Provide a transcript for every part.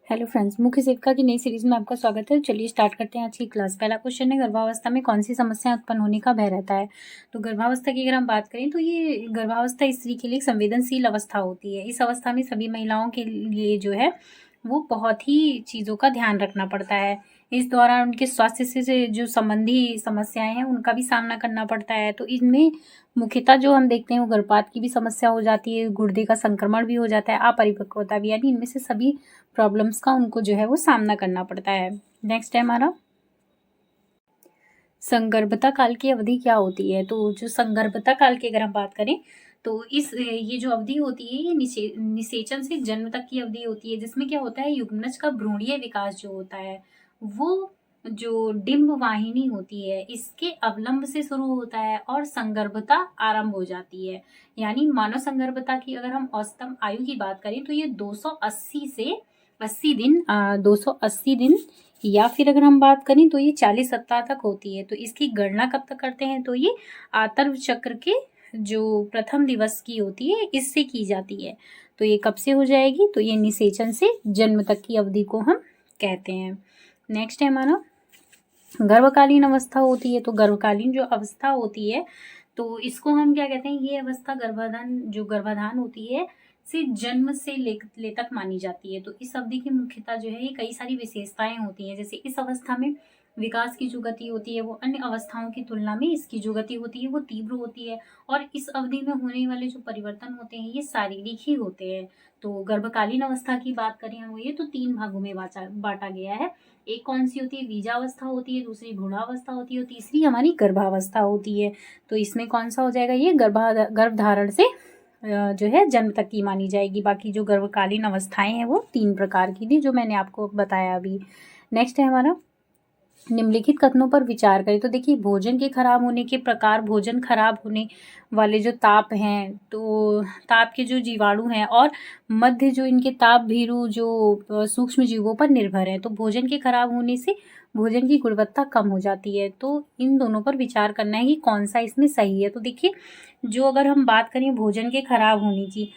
Hello friends, मुख्य सेविका की नई सीरीज में आपका स्वागत है। चलिए स्टार्ट करते हैं आज की क्लास। पहला क्वेश्चन है, गर्भावस्था में कौन सी समस्या उत्पन्न होने का भय रहता है। तो गर्भावस्था की अगर हम बात करें तो ये गर्भावस्था स्त्री के लिए एक संवेदनशील अवस्था होती है। इस अवस्था में सभी महिलाओं के लिए जो है वो बहुत ही चीज़ों का ध्यान रखना पड़ता है। इस दौरान उनके स्वास्थ्य से जो संबंधी समस्याएं हैं उनका भी सामना करना पड़ता है। तो इनमें मुख्यतः जो हम देखते हैं वो गर्भपात की भी समस्या हो जाती है, गुर्दे का संक्रमण भी हो जाता है, अपरिपक्वता भी, यानी इनमें से सभी प्रॉब्लम्स का उनको जो है वो सामना करना पड़ता है। नेक्स्ट है हमारा, संगर्भता काल की अवधि क्या होती है। तो जो संगर्भता काल की अगर हम बात करें तो ये जो अवधि होती है ये निषेचन से जन्म तक की अवधि होती है, जिसमें क्या होता है, युग्मनज का भ्रूणीय विकास जो होता है वो जो डिंब वाहिनी होती है इसके अवलंब से शुरू होता है और संगर्भता आरंभ हो जाती है। यानी मानव संगर्भता की अगर हम औसतम आयु की बात करें तो ये 280 से 80 दिन 280 दिन या फिर अगर हम बात करें तो ये 40 सप्ताह तक होती है। तो इसकी गणना कब तक करते हैं तो ये आतर्व चक्र के जो प्रथम दिवस की होती है इससे की जाती है। तो ये कब से हो जाएगी तो ये निषेचन से जन्म तक की अवधि को हम कहते हैं। नेक्स्ट है हमारा, गर्भकालीन अवस्था होती है। तो गर्भकालीन जो अवस्था होती है तो इसको हम क्या कहते हैं, ये अवस्था गर्भाधान होती है से जन्म से ले तक मानी जाती है। तो इस अवधि की मुख्यता जो है ये कई सारी विशेषताएं होती हैं। जैसे इस अवस्था में विकास की जो गति होती है वो अन्य अवस्थाओं की तुलना में इसकी जो गति होती है वो तीव्र होती है और इस अवधि में होने वाले जो परिवर्तन होते हैं ये शारीरिक ही होते हैं। तो गर्भकालीन अवस्था की बात करें हम, ये तो 3 भागों में बांटा गया है। एक कौन सी होती है, बीजावस्था होती है, दूसरी भ्रूणावस्था होती है और तीसरी हमारी गर्भावस्था होती है। तो इसमें कौन सा हो जाएगा, ये गर्भधारण से जो है जन्म तक की मानी जाएगी। बाकी जो गर्भकालीन अवस्थाएं हैं वो 3 प्रकार की थी जो मैंने आपको बताया अभी। नेक्स्ट है हमारा, निम्नलिखित कथनों पर विचार करें। तो देखिए, भोजन के खराब होने के प्रकार, भोजन खराब होने वाले जो ताप हैं तो ताप के जो जीवाणु हैं और मध्य जो इनके ताप भीरु जो सूक्ष्म जीवों पर निर्भर है। तो भोजन के खराब होने से भोजन की गुणवत्ता कम हो जाती है। तो इन दोनों पर विचार करना है कि कौन सा इसमें सही है। तो देखिए, जो अगर हम बात करें भोजन के खराब होने की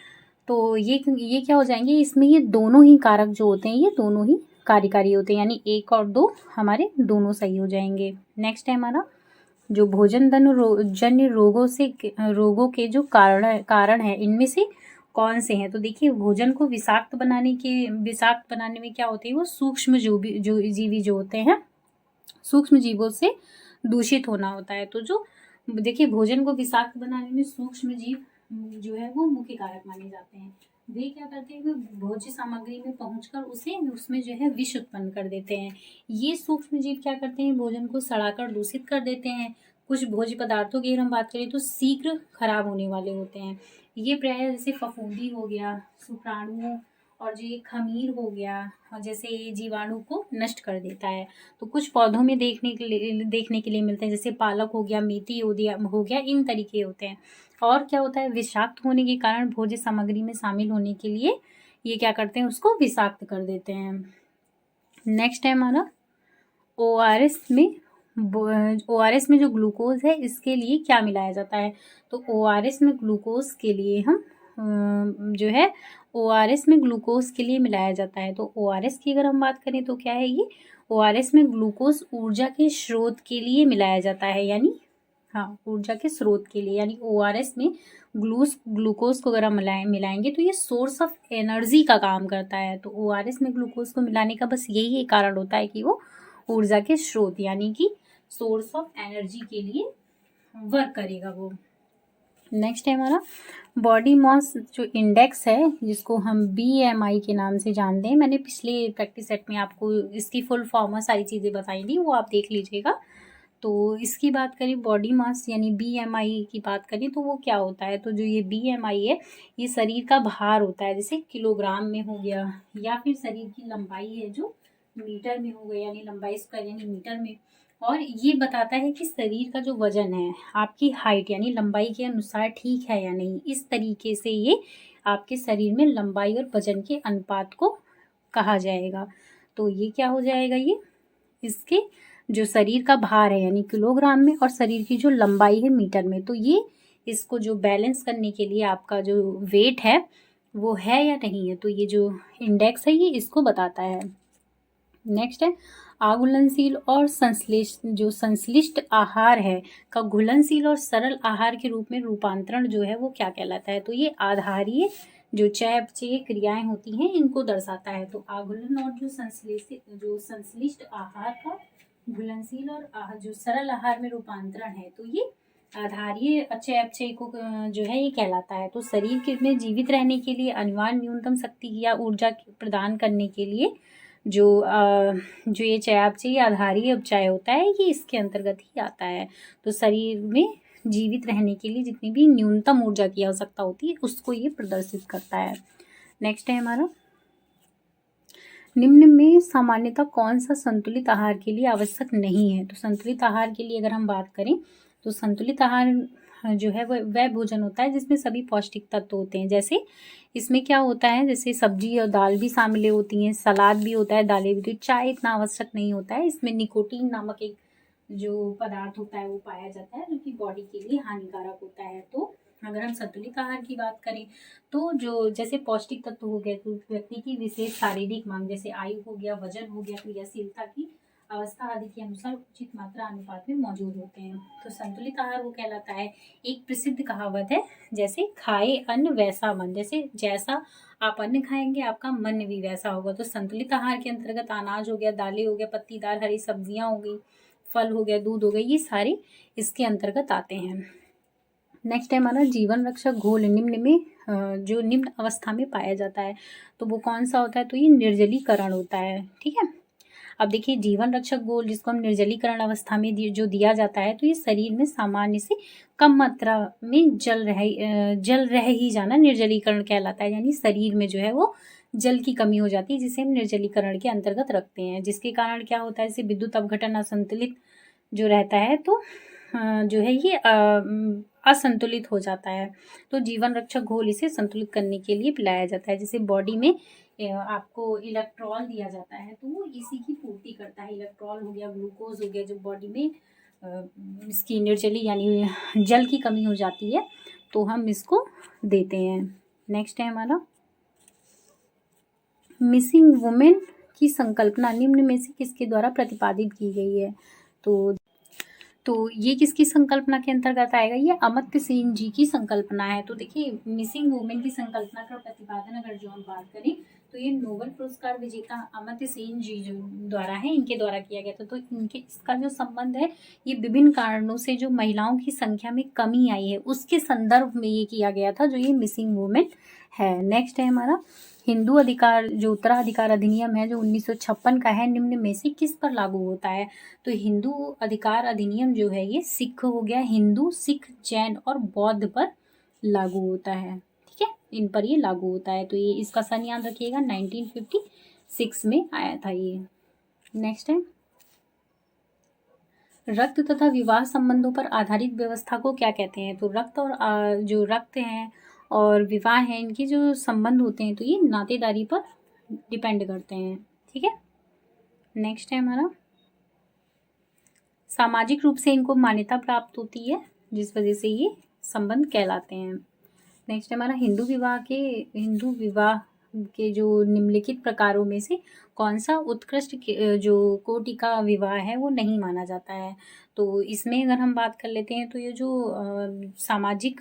तो ये क्या हो जाएंगे, इसमें ये दोनों ही कारक जो होते हैं ये दोनों ही कार्यकारी होते हैं, यानी 1 और 2 हमारे दोनों सही हो जाएंगे। नेक्स्ट है हमारा, जो भोजन जन्य रोगों के जो कारण है इनमें से कौन से हैं। तो देखिए, भोजन को विषाक्त बनाने में क्या होते हैं, वो सूक्ष्म जीवी जो होते हैं, सूक्ष्म जीवों से दूषित होना होता है। तो जो देखिए, भोजन को विषाक्त बनाने में सूक्ष्म जीव जो है वो मुख्य कारक माने जाते हैं। वे क्या करते हैं, वे भोज्य सामग्री में पहुंचकर उसमें जो है विष उत्पन्न कर देते हैं। ये सूक्ष्म जीव क्या करते हैं, भोजन को सड़ाकर दूषित कर देते हैं। कुछ भोज्य पदार्थों की हम बात करें तो शीघ्र खराब होने वाले होते हैं। ये प्राय जैसे फफूंदी हो गया, शुक्राणुओं और जो ये खमीर हो गया और जैसे ये जीवाणु को नष्ट कर देता है। तो कुछ पौधों में देखने के लिए मिलते हैं, जैसे पालक हो गया, मेथी हो गया, इन तरीके होते हैं। और क्या होता है, विषाक्त होने के कारण भोज्य सामग्री में शामिल होने के लिए ये क्या करते हैं, उसको विषाक्त कर देते हैं। नेक्स्ट है हमारा, ओआरएस में जो ग्लूकोज है इसके लिए क्या मिलाया जाता है। तो ओआरएस में ग्लूकोज के लिए हम जो है ओआरएस में ग्लूकोज के लिए मिलाया जाता है। तो ओआरएस की अगर हम बात करें तो क्या है, ये ओआरएस में ग्लूकोज ऊर्जा के स्रोत के लिए मिलाया जाता है, यानी ऊर्जा के स्रोत के लिए, यानी ओआरएस में ग्लूकोज को अगर हम मिलाएंगे तो ये सोर्स ऑफ एनर्जी का काम करता है। तो ओआरएस में ग्लूकोज को मिलाने का बस यही एक कारण होता है कि वो ऊर्जा के स्रोत यानी कि सोर्स ऑफ एनर्जी के लिए वर्क करेगा वो। नेक्स्ट है हमारा, बॉडी मास जो इंडेक्स है जिसको हम BMI के नाम से जानते हैं। मैंने पिछले प्रैक्टिस सेट में आपको इसकी फुल फॉर्म और सारी चीज़ें बताई थी, वो आप देख लीजिएगा। तो इसकी बात करें बॉडी मास यानी BMI की बात करें तो वो क्या होता है, तो जो ये BMI है ये शरीर का भार होता है, जैसे किलोग्राम में हो गया या फिर शरीर की लंबाई है जो मीटर में हो गया, यानी लंबाई स्क्वायर यानी मीटर में। और ये बताता है कि शरीर का जो वजन है आपकी हाइट यानी लंबाई के अनुसार ठीक है या नहीं। इस तरीके से ये आपके शरीर में लंबाई और वजन के अनुपात को कहा जाएगा। तो ये क्या हो जाएगा, ये इसके जो शरीर का भार है यानी किलोग्राम में और शरीर की जो लंबाई है मीटर में। तो ये इसको जो बैलेंस करने के लिए आपका जो वेट है वो है या नहीं है। तो ये जो इंडेक्स है ये इसको बताता है। नेक्स्ट है आघुलनशील और संश्लिष्ट आहार है का घुलनशील और सरल आहार के रूप में रूपांतरण जो है वो क्या कहलाता है। तो ये आधारीय जो चयापचयी क्रियाएं होती हैं इनको दर्शाता है। तो आघुलन और जो संश्लिष्ट आहार का घुलनशील और जो सरल आहार में रूपांतरण है तो ये आधारीय चयापचयी को जो है ये कहलाता है। तो शरीर के में जीवित रहने के लिए अनिवार्य न्यूनतम शक्ति या ऊर्जा प्रदान करने के लिए जो ये चयापचयी आधारीय उपचाय होता है ये इसके अंतर्गत ही आता है। तो शरीर में जीवित रहने के लिए जितनी भी न्यूनतम ऊर्जा की आवश्यकता होती है उसको ये प्रदर्शित करता है। नेक्स्ट है हमारा निम्न में सामान्यतः कौन सा संतुलित आहार के लिए आवश्यक नहीं है। तो संतुलित आहार के लिए अगर हम बात करें तो संतुलित आहार जो है वह भोजन होता है जिसमें सभी पौष्टिक तत्व होते हैं। जैसे इसमें क्या होता है, जैसे सब्जी और दाल भी शामिल होती हैं, सलाद भी होता है, दालें भी। तो चाय इतना आवश्यक नहीं होता है, इसमें निकोटीन नामक एक जो पदार्थ होता है वो पाया जाता है जो कि बॉडी के लिए हानिकारक होता है। तो अगर हम संतुलित आहार की बात करें तो जो जैसे पौष्टिक तत्व हो गए तो व्यक्ति की विशेष शारीरिक मांग जैसे आयु हो गया, वजन हो गया, क्रियाशीलता की अवस्था आदि के अनुसार उचित मात्रा अनुपात में मौजूद होते हैं। तो संतुलित आहार वो कहलाता है। एक प्रसिद्ध कहावत है जैसे खाए अन्न वैसा मन, जैसे जैसा आप अन्न खाएंगे आपका मन भी वैसा होगा। तो संतुलित आहार के अंतर्गत अनाज हो गया, दालें हो गया, पत्तीदार हरी सब्जियां हो गई, फल हो गया, दूध हो गया, ये सारे इसके अंतर्गत आते हैं। नेक्स्ट है हमारा जीवन रक्षक घोल निम्न में जो निम्न अवस्था में पाया जाता है तो वो कौन सा होता है। तो ये निर्जलीकरण होता है। ठीक है, अब देखिए जीवन रक्षक घोल जिसको हम निर्जलीकरण अवस्था में जो दिया जाता है तो ये शरीर में सामान्य से कम मात्रा में जल रह ही जाना निर्जलीकरण कहलाता है। यानी शरीर में जो है वो जल की कमी हो जाती है जिसे हम निर्जलीकरण के अंतर्गत रखते हैं, जिसके कारण क्या होता है, जैसे विद्युत अपघटन असंतुलित जो रहता है तो जो है ये असंतुलित हो जाता है। तो जीवन रक्षक घोल इसे संतुलित करने के लिए पिलाया जाता है। जैसे बॉडी में आपको इलेक्ट्रॉल दिया जाता है तो वो इसी की पूर्ति करता है। इलेक्ट्रॉल हो गया, ग्लूकोज हो गया, जो बॉडी में इसकी निर्जली यानी जल की कमी हो जाती है तो हम इसको देते हैं। नेक्स्ट है हमारा मिसिंग वुमेन की संकल्पना निम्न में से किसके द्वारा प्रतिपादित की गई है। तो ये किसकी संकल्पना के अंतर्गत आएगा, ये अमर्त्य सेन जी की संकल्पना है। तो देखिए मिसिंग वुमेन की संकल्पना का प्रतिपादन अगर जो हम बात करें तो ये नोबेल पुरस्कार विजेता अमर्त्य सेन जी जो द्वारा है, इनके द्वारा किया गया था। तो इनके इसका जो संबंध है ये विभिन्न कारणों से जो महिलाओं की संख्या में कमी आई है उसके संदर्भ में ये किया गया था जो ये मिसिंग वुमेन है। नेक्स्ट है हमारा हिंदू अधिकार जो उत्तराधिकार अधिनियम है जो 1956 का है निम्न में से किस पर लागू होता है। तो हिंदू अधिकार अधिनियम जो है ये सिख हो गया, हिंदू, सिख, जैन और बौद्ध पर लागू होता है। ठीक है, इन पर ये लागू होता है। तो ये इसका सन याद रखिएगा 1956 में आया था ये। नेक्स्ट है रक्त तथा विवाह संबंधों पर आधारित व्यवस्था को क्या कहते हैं। तो रक्त और जो रक्त हैं और विवाह है इनके जो संबंध होते हैं तो ये नातेदारी पर डिपेंड करते हैं। ठीक है, नेक्स्ट है हमारा सामाजिक रूप से इनको मान्यता प्राप्त होती है जिस वजह से ये संबंध कहलाते हैं। नेक्स्ट हमारा हिंदू विवाह के जो निम्नलिखित प्रकारों में से कौन सा उत्कृष्ट जो कोटि का विवाह है वो नहीं माना जाता है। तो इसमें अगर हम बात कर लेते हैं तो ये जो सामाजिक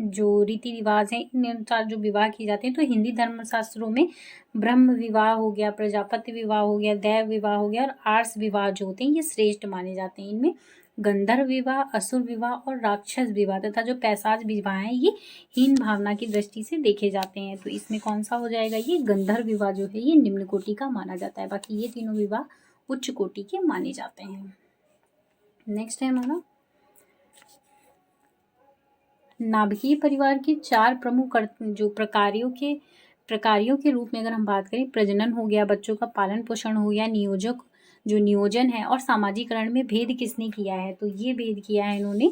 जो रीति रिवाज हैं इन अनुसार जो विवाह किए जाते हैं तो हिंदी धर्मशास्त्रों में ब्रह्म विवाह हो गया, प्रजापति विवाह हो गया, दैव विवाह हो गया और आर्ष विवाह जो होते हैं ये श्रेष्ठ माने जाते हैं। इनमें गंधर्व विवाह, असुर विवाह और राक्षस विवाह तथा जो पैशाच विवाह है ये हीन भावना की दृष्टि से देखे जाते हैं। तो इसमें कौन सा हो जाएगा, ये गंधर्व विवाह जो है ये निम्न कोटि का माना जाता है, बाकी ये तीनों विवाह उच्च कोटि के माने जाते हैं। नेक्स्ट है हमारा नाभिकीय परिवार के 4 प्रमुख जो प्रकारियों के रूप में अगर हम बात करें, प्रजनन हो गया, बच्चों का पालन पोषण हो गया, नियोजन है और सामाजिकरण में भेद किसने किया है। तो ये भेद किया है इन्होंने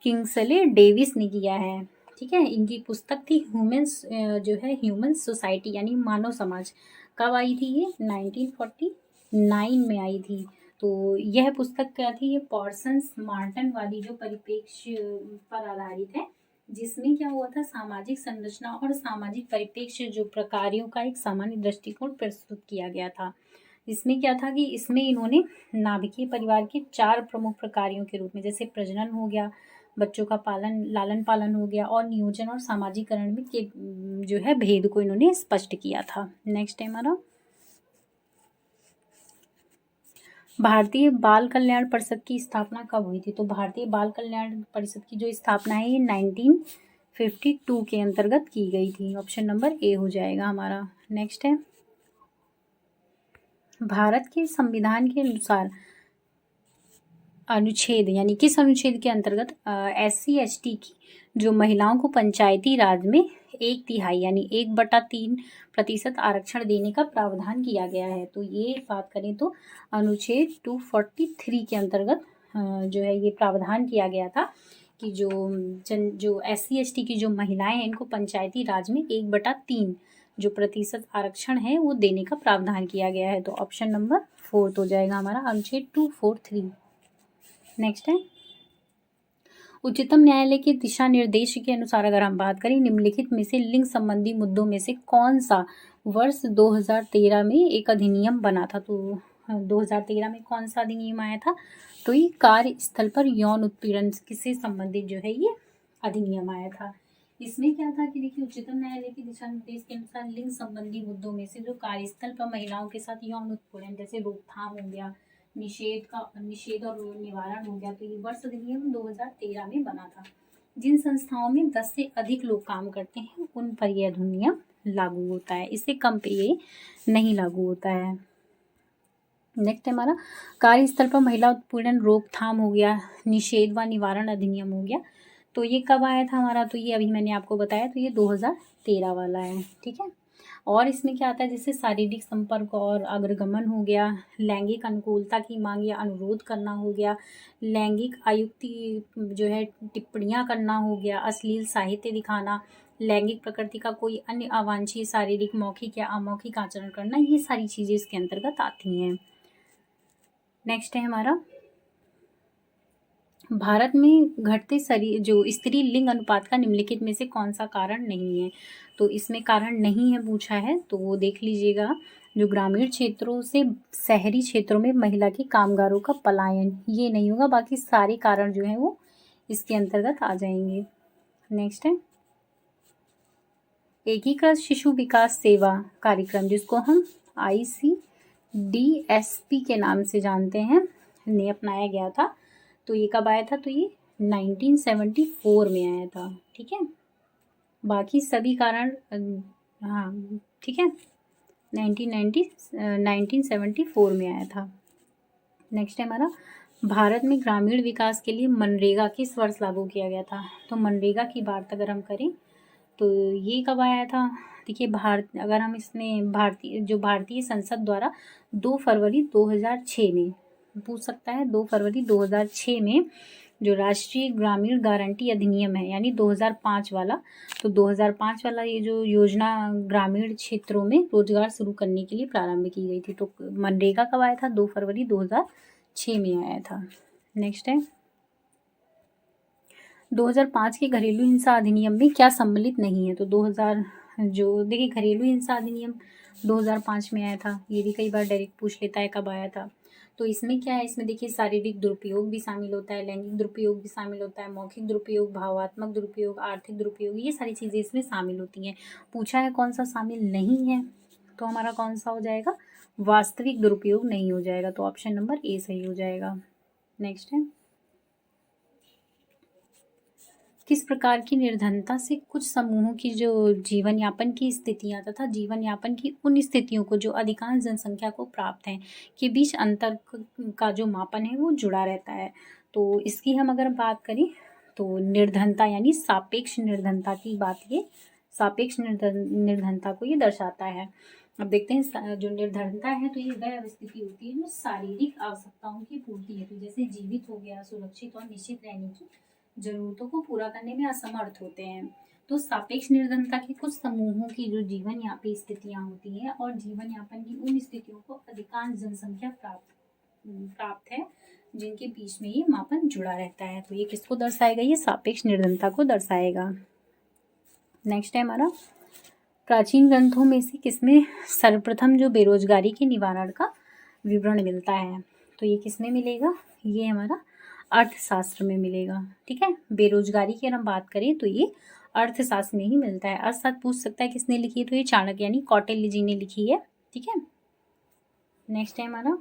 किंग्सले डेविस ने किया है। ठीक है, इनकी पुस्तक थी ह्यूमन सोसाइटी यानी मानव समाज। कब आई थी ये, 1949 में आई थी। तो यह पुस्तक क्या थी, ये पॉर्सन्स मार्टन वाली जो परिप्रेक्ष्य पर आधारित है जिसमें क्या हुआ था, सामाजिक संरचना और सामाजिक परिप्रेक्ष्य जो प्रकारों का एक सामान्य दृष्टिकोण प्रस्तुत किया गया था। इसमें क्या था कि इसमें इन्होंने नाभिकीय परिवार के 4 प्रमुख प्रकारों के रूप में, जैसे प्रजनन हो गया, बच्चों का पालन लालन पालन हो गया, और नियोजन और सामाजिकरण में के जो है भेद को इन्होंने स्पष्ट किया था। नेक्स्ट है हमारा, भारतीय बाल कल्याण परिषद की स्थापना कब हुई थी? तो भारतीय बाल कल्याण परिषद की जो स्थापना है ये 1952 के अंतर्गत की गई थी। ऑप्शन नंबर ए हो जाएगा हमारा। नेक्स्ट है, भारत के संविधान के अनुसार अनुच्छेद यानी किस अनुच्छेद के अंतर्गत SC/ST की जो महिलाओं को पंचायती राज में 1/3 यानी 1/3% आरक्षण देने का प्रावधान किया गया है? तो ये बात करें तो अनुच्छेद 243 के अंतर्गत जो है ये प्रावधान किया गया था कि जो SC/ST की जो महिलाएं हैं इनको पंचायती राज में 1/3 जो प्रतिशत आरक्षण है वो देने का प्रावधान किया गया है। तो ऑप्शन नंबर 4 हो जाएगा हमारा, अनुच्छेद 243। नेक्स्ट है, उच्चतम न्यायालय के दिशा निर्देश के अनुसार अगर हम बात करें, निम्नलिखित में से लिंग संबंधी मुद्दों में से कौन सा वर्ष 2013 में एक अधिनियम बना था? तो 2013 में कौन सा अधिनियम आया था? तो ये कार्यस्थल पर यौन उत्पीड़न से संबंधित जो है ये अधिनियम आया था। इसमें क्या था कि देखिए, उच्चतम न्यायालय के दिशा निर्देश के अनुसार लिंग संबंधी मुद्दों में से जो कार्यस्थल पर महिलाओं के साथ यौन उत्पीड़न जैसे रोकथाम हो गया, निषेध और निवारण हो गया, तो ये वर्ष अधिनियम 2013 में बना था। जिन संस्थाओं में 10 से अधिक लोग काम करते हैं उन पर यह अधिनियम लागू होता है, इससे कम पे ये नहीं लागू होता है। नेक्स्ट हमारा, कार्यस्थल पर महिला उत्पीड़न रोकथाम हो गया, निषेध व निवारण अधिनियम हो गया, तो ये कब आया था हमारा? तो ये अभी मैंने आपको बताया, तो ये 2013 वाला है। ठीक है, और इसमें क्या आता है, जैसे शारीरिक संपर्क और अग्रगमन हो गया, लैंगिक अनुकूलता की मांग या अनुरोध करना हो गया, लैंगिक आयुक्ति जो है टिप्पणियां करना हो गया, अश्लील साहित्य दिखाना, लैंगिक प्रकृति का कोई अन्य अवांछनीय शारीरिक मौखिक या अमौखिक आचरण करना, ये सारी चीजें इसके अंतर्गत आती हैं। नेक्स्ट है हमारा, भारत में घटते शरीर जो स्त्री लिंग अनुपात का निम्नलिखित में से कौन सा कारण नहीं है? तो इसमें कारण नहीं है पूछा है, तो वो देख लीजिएगा, जो ग्रामीण क्षेत्रों से शहरी क्षेत्रों में महिला के कामगारों का पलायन, ये नहीं होगा, बाकी सारे कारण जो हैं वो इसके अंतर्गत आ जाएंगे। नेक्स्ट है, एकीकृत शिशु विकास सेवा कार्यक्रम जिसको हम ICDSP के नाम से जानते हैं, ने अपनाया गया था। तो ये कब आया था? तो ये 1974 में आया था। ठीक है, बाकी सभी कारण हाँ ठीक है 1974 में आया था। नेक्स्ट है हमारा, भारत में ग्रामीण विकास के लिए मनरेगा किस वर्ष लागू किया गया था? तो मनरेगा की बात अगर हम करें तो ये कब आया था? देखिए, अगर हम इसमें भारतीय संसद द्वारा 2 फरवरी 2006 में पूछ सकता है, 2 फरवरी 2006 में जो राष्ट्रीय ग्रामीण गारंटी अधिनियम है यानी 2005 वाला, तो 2005 वाला ये जो योजना ग्रामीण क्षेत्रों में रोजगार शुरू करने के लिए प्रारंभ की गई थी। तो मनरेगा कब आया था? 2 फरवरी 2006 में आया था। नेक्स्ट है, 2005 के घरेलू हिंसा अधिनियम में क्या सम्मिलित नहीं है? तो 2000 जो देखिए घरेलू हिंसा अधिनियम 2005 में आया था, ये भी कई बार डायरेक्ट पूछ लेता है कब आया था। तो इसमें क्या है, इसमें देखिए शारीरिक दुरुपयोग भी शामिल होता है, लैंगिक दुरुपयोग भी शामिल होता है, मौखिक दुरुपयोग, भावात्मक दुरुपयोग, आर्थिक दुरुपयोग, ये सारी चीज़ें इसमें शामिल होती हैं। पूछा है कौन सा शामिल नहीं है, तो हमारा कौन सा हो जाएगा? वास्तविक दुरुपयोग नहीं हो जाएगा, तो ऑप्शन नंबर ए सही हो जाएगा। नेक्स्ट है, किस प्रकार की निर्धनता से कुछ समूहों की जो जीवन यापन की स्थितियां तथा जीवन यापन की उन स्थितियों को जो अधिकांश जनसंख्या को प्राप्त हैं के बीच अंतर का जो मापन है वो जुड़ा रहता है? तो इसकी हम अगर बात करें तो निर्धनता यानी सापेक्ष निर्धनता की बात, ये सापेक्ष निर्धनता को ये दर्शाता है। अब देखते हैं, जो निर्धनता है तो ये वह स्थिति होती है जो शारीरिक आवश्यकताओं की पूर्ति है, तो जैसे जीवित हो गया, सुरक्षित और निश्चित रहने की जरूरतों को पूरा करने में असमर्थ होते हैं। तो सापेक्ष निर्धनता के कुछ समूहों की जो जीवन यापी स्थितियां होती हैं और जीवन यापन की उन स्थितियों को अधिकांश जनसंख्या प्राप्त है, जिनके बीच में ये मापन जुड़ा रहता है। तो ये किसको दर्शाएगा, ये सापेक्ष निर्धनता को दर्शाएगा। नेक्स्ट है हमारा, प्राचीन ग्रंथों में से किसमें सर्वप्रथम जो बेरोजगारी के निवारण का विवरण मिलता है, तो ये किसमें मिलेगा, ये हमारा अर्थशास्त्र में मिलेगा। ठीक है, बेरोजगारी की अगर हम बात करें तो ये अर्थशास्त्र में ही मिलता है। अर्थशास्त्र पूछ सकता है किसने लिखी है, तो ये चाणक्य यानी कौटिल्य जी ने लिखी है। ठीक है, नेक्स्ट है हमारा,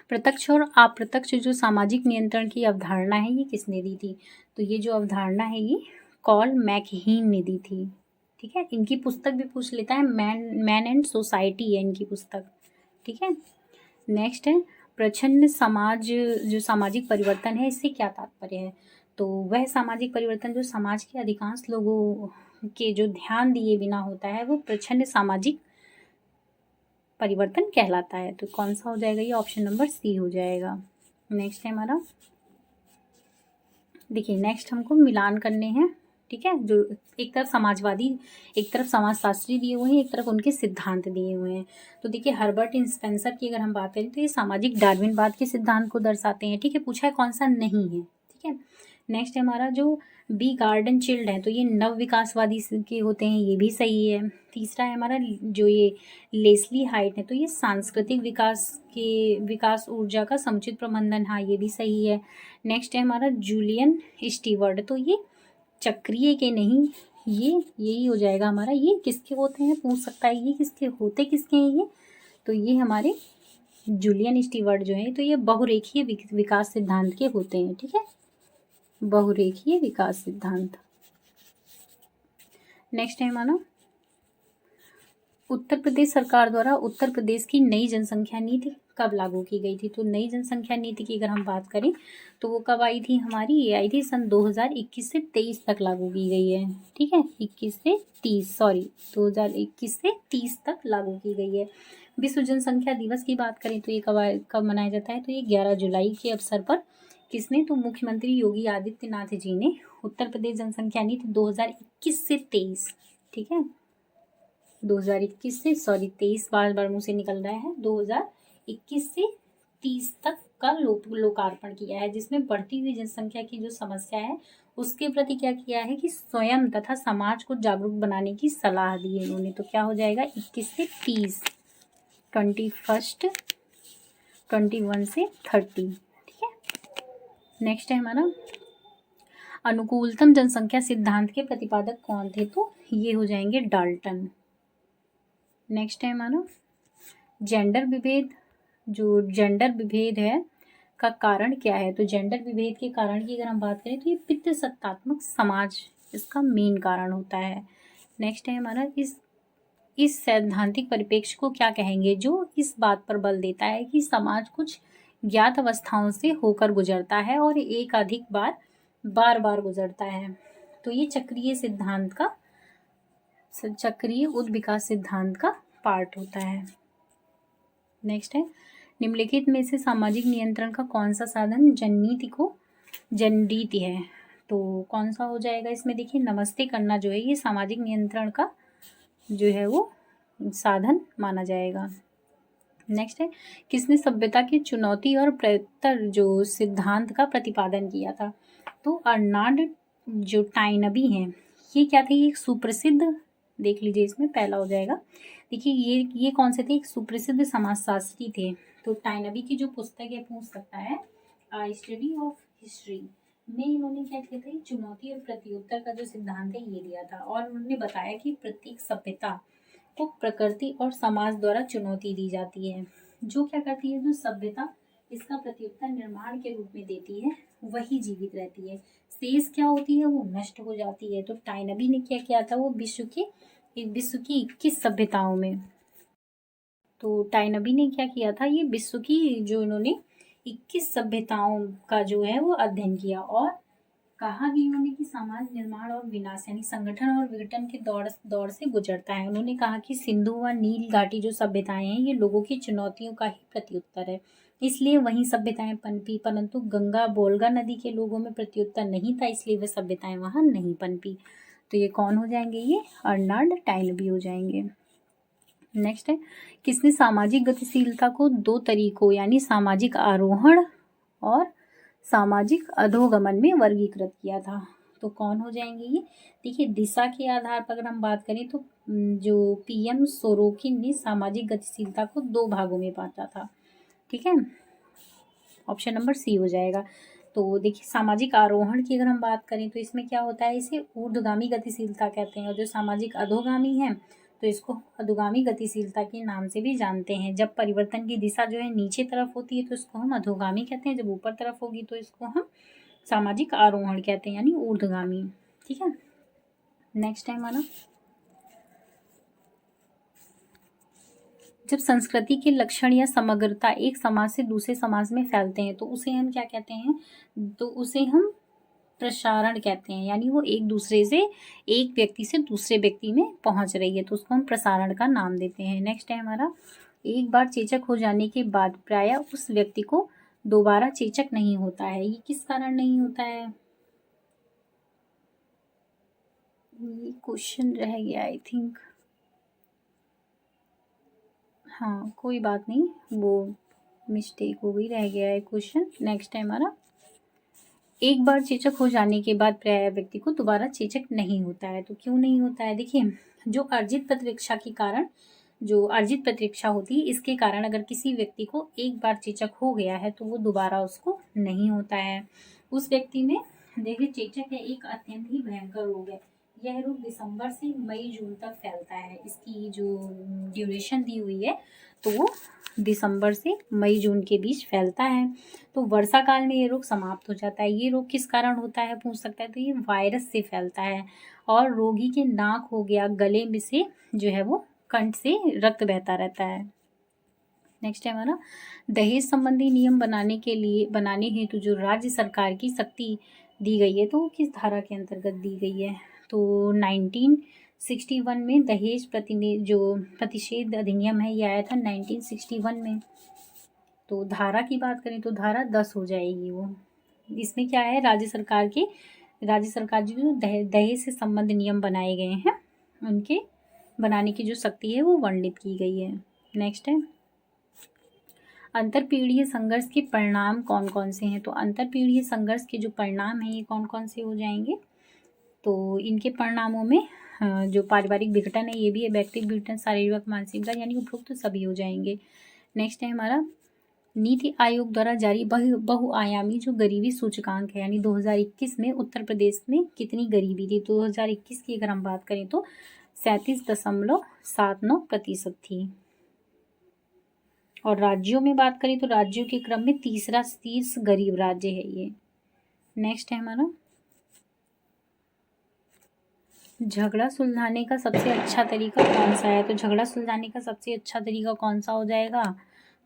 प्रत्यक्ष और अप्रत्यक्ष जो सामाजिक नियंत्रण की अवधारणा है ये किसने दी थी, तो ये जो अवधारणा है ये कॉल मैकहीन ने दी थी। ठीक है, इनकी पुस्तक भी पूछ लेता है, मैन एंड सोसाइटी है इनकी पुस्तक। ठीक है, नेक्स्ट है, प्रच्छन्न समाज जो सामाजिक परिवर्तन है इससे क्या तात्पर्य है, तो वह सामाजिक परिवर्तन जो समाज के अधिकांश लोगों के जो ध्यान दिए बिना होता है वो प्रच्छन्न सामाजिक परिवर्तन कहलाता है। तो कौन सा हो जाएगा, ये ऑप्शन नंबर सी हो जाएगा। नेक्स्ट है हमारा, देखिए नेक्स्ट हमको मिलान करने हैं। ठीक है, जो एक तरफ समाजवादी, एक तरफ समाजशास्त्री दिए हुए हैं, एक तरफ उनके सिद्धांत दिए हुए हैं। तो देखिए हर्बर्ट स्पेंसर की अगर हम बात करें तो ये सामाजिक डार्विनवाद के सिद्धांत को दर्शाते हैं। ठीक है, पूछा है कौन सा नहीं है। ठीक है, नेक्स्ट है हमारा, जो बी गार्डन चिल्ड है तो ये नव विकासवादी के होते हैं, ये भी सही है। तीसरा है हमारा, जो ये लेस्ली हाइट है तो ये सांस्कृतिक विकास ऊर्जा का समुचित प्रबंधन, हाँ ये भी सही है। नेक्स्ट है हमारा जूलियन स्टीवर्ड, तो ये चक्रीय के नहीं, ये यही हो जाएगा हमारा। ये किसके होते हैं पूछ सकता है, ये किसके होते किसके हैं ये, तो ये हमारे जूलियन स्टीवर्ड जो है तो ये बहुरेखीय विकास सिद्धांत के होते हैं। ठीक है, बहुरेखीय विकास सिद्धांत। नेक्स्ट है हमारा, उत्तर प्रदेश सरकार द्वारा उत्तर प्रदेश की नई जनसंख्या नीति कब लागू की गई थी, तो नई जनसंख्या नीति की अगर हम बात करें तो वो कब आई थी हमारी, ये आई थी सन 2021 से 23 तक लागू की गई है। ठीक है, 2021 से 30 तक लागू की गई है। विश्व जनसंख्या दिवस की बात करें तो ये कब मनाया जाता है, तो ये 11 जुलाई के अवसर पर किसने, तो मुख्यमंत्री योगी आदित्यनाथ जी ने उत्तर प्रदेश जनसंख्या नीति 2021 से 23, ठीक है 2021 से 23 बार मुंह से निकल रहा है, 2021 से 30 तक का लोकार्पण किया है, जिसमें बढ़ती हुई जनसंख्या की जो समस्या है उसके प्रति क्या किया है कि स्वयं तथा समाज को जागरूक बनाने की सलाह दी है इन्होंने। तो क्या हो जाएगा 21 से 30, 21 से 30। ठीक है, नेक्स्ट है हमारा, अनुकूलतम जनसंख्या सिद्धांत के प्रतिपादक कौन थे, तो ये हो जाएंगे डाल्टन। नेक्स्ट है हमारा, जेंडर विभेद, जो जेंडर विभेद है का कारण क्या है, तो जेंडर विभेद के कारण की अगर हम बात करें तो ये पितृसत्तात्मक समाज इसका मेन कारण होता है। नेक्स्ट है हमारा, इस सैद्धांतिक परिप्रेक्ष्य को क्या कहेंगे, जो इस बात पर बल देता है कि समाज कुछ ज्ञात अवस्थाओं से होकर गुजरता है और एक अधिक बार गुजरता है। तो ये चक्रीय उद्विकास सिद्धांत का पार्ट होता है। नेक्स्ट है, निम्नलिखित में से सामाजिक नियंत्रण का कौन सा साधन जनरीति है, तो कौन सा हो जाएगा इसमें, देखिए नमस्ते करना जो है ये सामाजिक नियंत्रण का जो है वो साधन माना जाएगा। नेक्स्ट है, किसने सभ्यता की चुनौती और प्रत्युत्तर जो सिद्धांत का प्रतिपादन किया था, तो अर्नाल्ड जो टाइनबी हैं ये क्या थे, एक सुप्रसिद्ध, देख लीजिए इसमें पहला हो जाएगा। देखिए ये कौन से थे, एक सुप्रसिद्ध समाजशास्त्री थे। तो टाइनबी की जो पुस्तक है पूछ सकता है स्टडी ऑफ हिस्ट्री में इन्होंने क्या किया था, चुनौती और प्रत्युत्तर का जो सिद्धांत है ये दिया था और उन्होंने बताया कि प्रत्येक सभ्यता को प्रकृति और समाज द्वारा चुनौती दी जाती है। जो क्या करती है, जो सभ्यता इसका प्रत्युत्तर निर्माण के रूप में देती है वही जीवित रहती है, शेष क्या होती है वो नष्ट हो जाती है। तो टाइनबी ने क्या किया था, वो विश्व की 21 सभ्यताओं में, तो टाइनबी ने क्या किया था, ये विश्व की जो इन्होंने 21 सभ्यताओं का जो है वो अध्ययन किया और कहा कि इन्होंने कि समाज निर्माण और विनाश यानी संगठन और विघटन के दौर से गुजरता है। उन्होंने कहा कि सिंधु व नील घाटी जो सभ्यताएं हैं ये लोगों की चुनौतियों का ही प्रत्युत्तर है, इसलिए वही सभ्यताएं पनपी, परंतु गंगा बोलगा नदी के लोगों में प्रत्युत्तर नहीं था, इसलिए वे सभ्यताएं वहां नहीं पनपी। तो ये कौन हो जाएंगे, ये अर्नाल्ड टाइनबी हो जाएंगे। नेक्स्ट है, किसने सामाजिक गतिशीलता को दो तरीकों यानी सामाजिक आरोहण और सामाजिक अधोगमन में वर्गीकृत किया था? तो कौन हो जाएंगे ये? देखिए, दिशा के आधार पर अगर हम बात करें तो जो पीएम सोरोकिन ने सामाजिक गतिशीलता को दो भागों में बांटा था। ठीक है, ऑप्शन नंबर सी हो जाएगा। तो देखिए, सामाजिक आरोहण की अगर हम बात करें तो इसमें क्या होता है, इसे ऊर्ध्वगामी गतिशीलता कहते हैं, और जो सामाजिक अधोगामी है तो इसको अधोगामी गतिशीलता के नाम से भी जानते हैं। जब परिवर्तन की दिशा जो है नीचे तरफ होती है तो इसको हम अधोगामी कहते हैं, जब ऊपर तरफ होगी तो इसको हम सामाजिक आरोहण कहते हैं यानी ऊर्ध्वगामी। ठीक है, नेक्स्ट है हमारा, जब संस्कृति के लक्षण या समग्रता एक समाज से दूसरे समाज में फैलते हैं तो उसे हम क्या कहते हैं? तो उसे हम प्रसारण कहते हैं, यानी वो एक दूसरे से, एक व्यक्ति से दूसरे व्यक्ति में पहुंच रही है तो उसको हम प्रसारण का नाम देते हैं। नेक्स्ट है हमारा, एक बार चेचक हो जाने के बाद प्रायः उस व्यक्ति को दोबारा चेचक नहीं होता है। ये किस कारण नहीं होता है? ये क्वेश्चन रह गया आई थिंक। हाँ कोई बात नहीं, वो मिस्टेक हो गई, रह गया है क्वेश्चन। नेक्स्ट है हमारा, एक बार चेचक हो जाने के बाद प्रायः व्यक्ति को दोबारा चेचक नहीं होता है। तो क्यों नहीं होता है? देखिए, जो अर्जित प्रतिरक्षा के कारण, जो अर्जित प्रतिरक्षा होती है इसके कारण अगर किसी व्यक्ति को एक बार चेचक हो गया है तो वो दोबारा उसको नहीं होता है। उस व्यक्ति में देखिए, चेचक है एक अत्यंत ही भयंकर रोग है। यह रोग दिसंबर से मई जून तक फैलता है। इसकी जो ड्यूरेशन दी हुई है तो वो दिसंबर से मई जून के बीच फैलता है। तो वर्षा काल में ये रोग समाप्त हो जाता है। ये रोग किस कारण होता है पूछ सकता है, तो ये वायरस से फैलता है और रोगी के नाक हो गया, गले में से जो है वो कंठ से रक्त बहता रहता है। नेक्स्ट है हमारा, दहेज संबंधी नियम बनाने हेतु जो राज्य सरकार की शक्ति दी गई है तो वो किस धारा के अंतर्गत दी गई है? तो 1961 में दहेज प्रतिषेध अधिनियम है, ये आया था 1961 में। तो धारा की बात करें तो धारा 10 हो जाएगी वो। इसमें क्या है, राज्य सरकार जो दहेज से संबंध नियम बनाए गए हैं उनके बनाने की जो शक्ति है वो वर्णित की गई है। नेक्स्ट है, अंतरपीढ़ीय संघर्ष के परिणाम कौन कौन से हैं? तो अंतरपीढ़ीय संघर्ष के जो परिणाम हैं ये कौन कौन से हो जाएंगे? तो इनके परिणामों में जो पारिवारिक विघटन है ये भी है, व्यक्तिगत विघटन, शारीरिक मानसिक यानी उपरोक्त सभी हो जाएंगे। नेक्स्ट है हमारा, नीति आयोग द्वारा जारी बहुआयामी जो गरीबी सूचकांक है यानी 2021 में उत्तर प्रदेश में कितनी गरीबी थी? 2021 की अगर हम बात करें तो 37.79% थी। और राज्यों में बात करें तो राज्यों के क्रम में तीसरा शीर्ष गरीब राज्य है ये। नेक्स्ट है हमारा, झगड़ा सुलझाने का सबसे अच्छा तरीका कौन सा है? तो झगड़ा सुलझाने का सबसे अच्छा तरीका कौन सा हो जाएगा?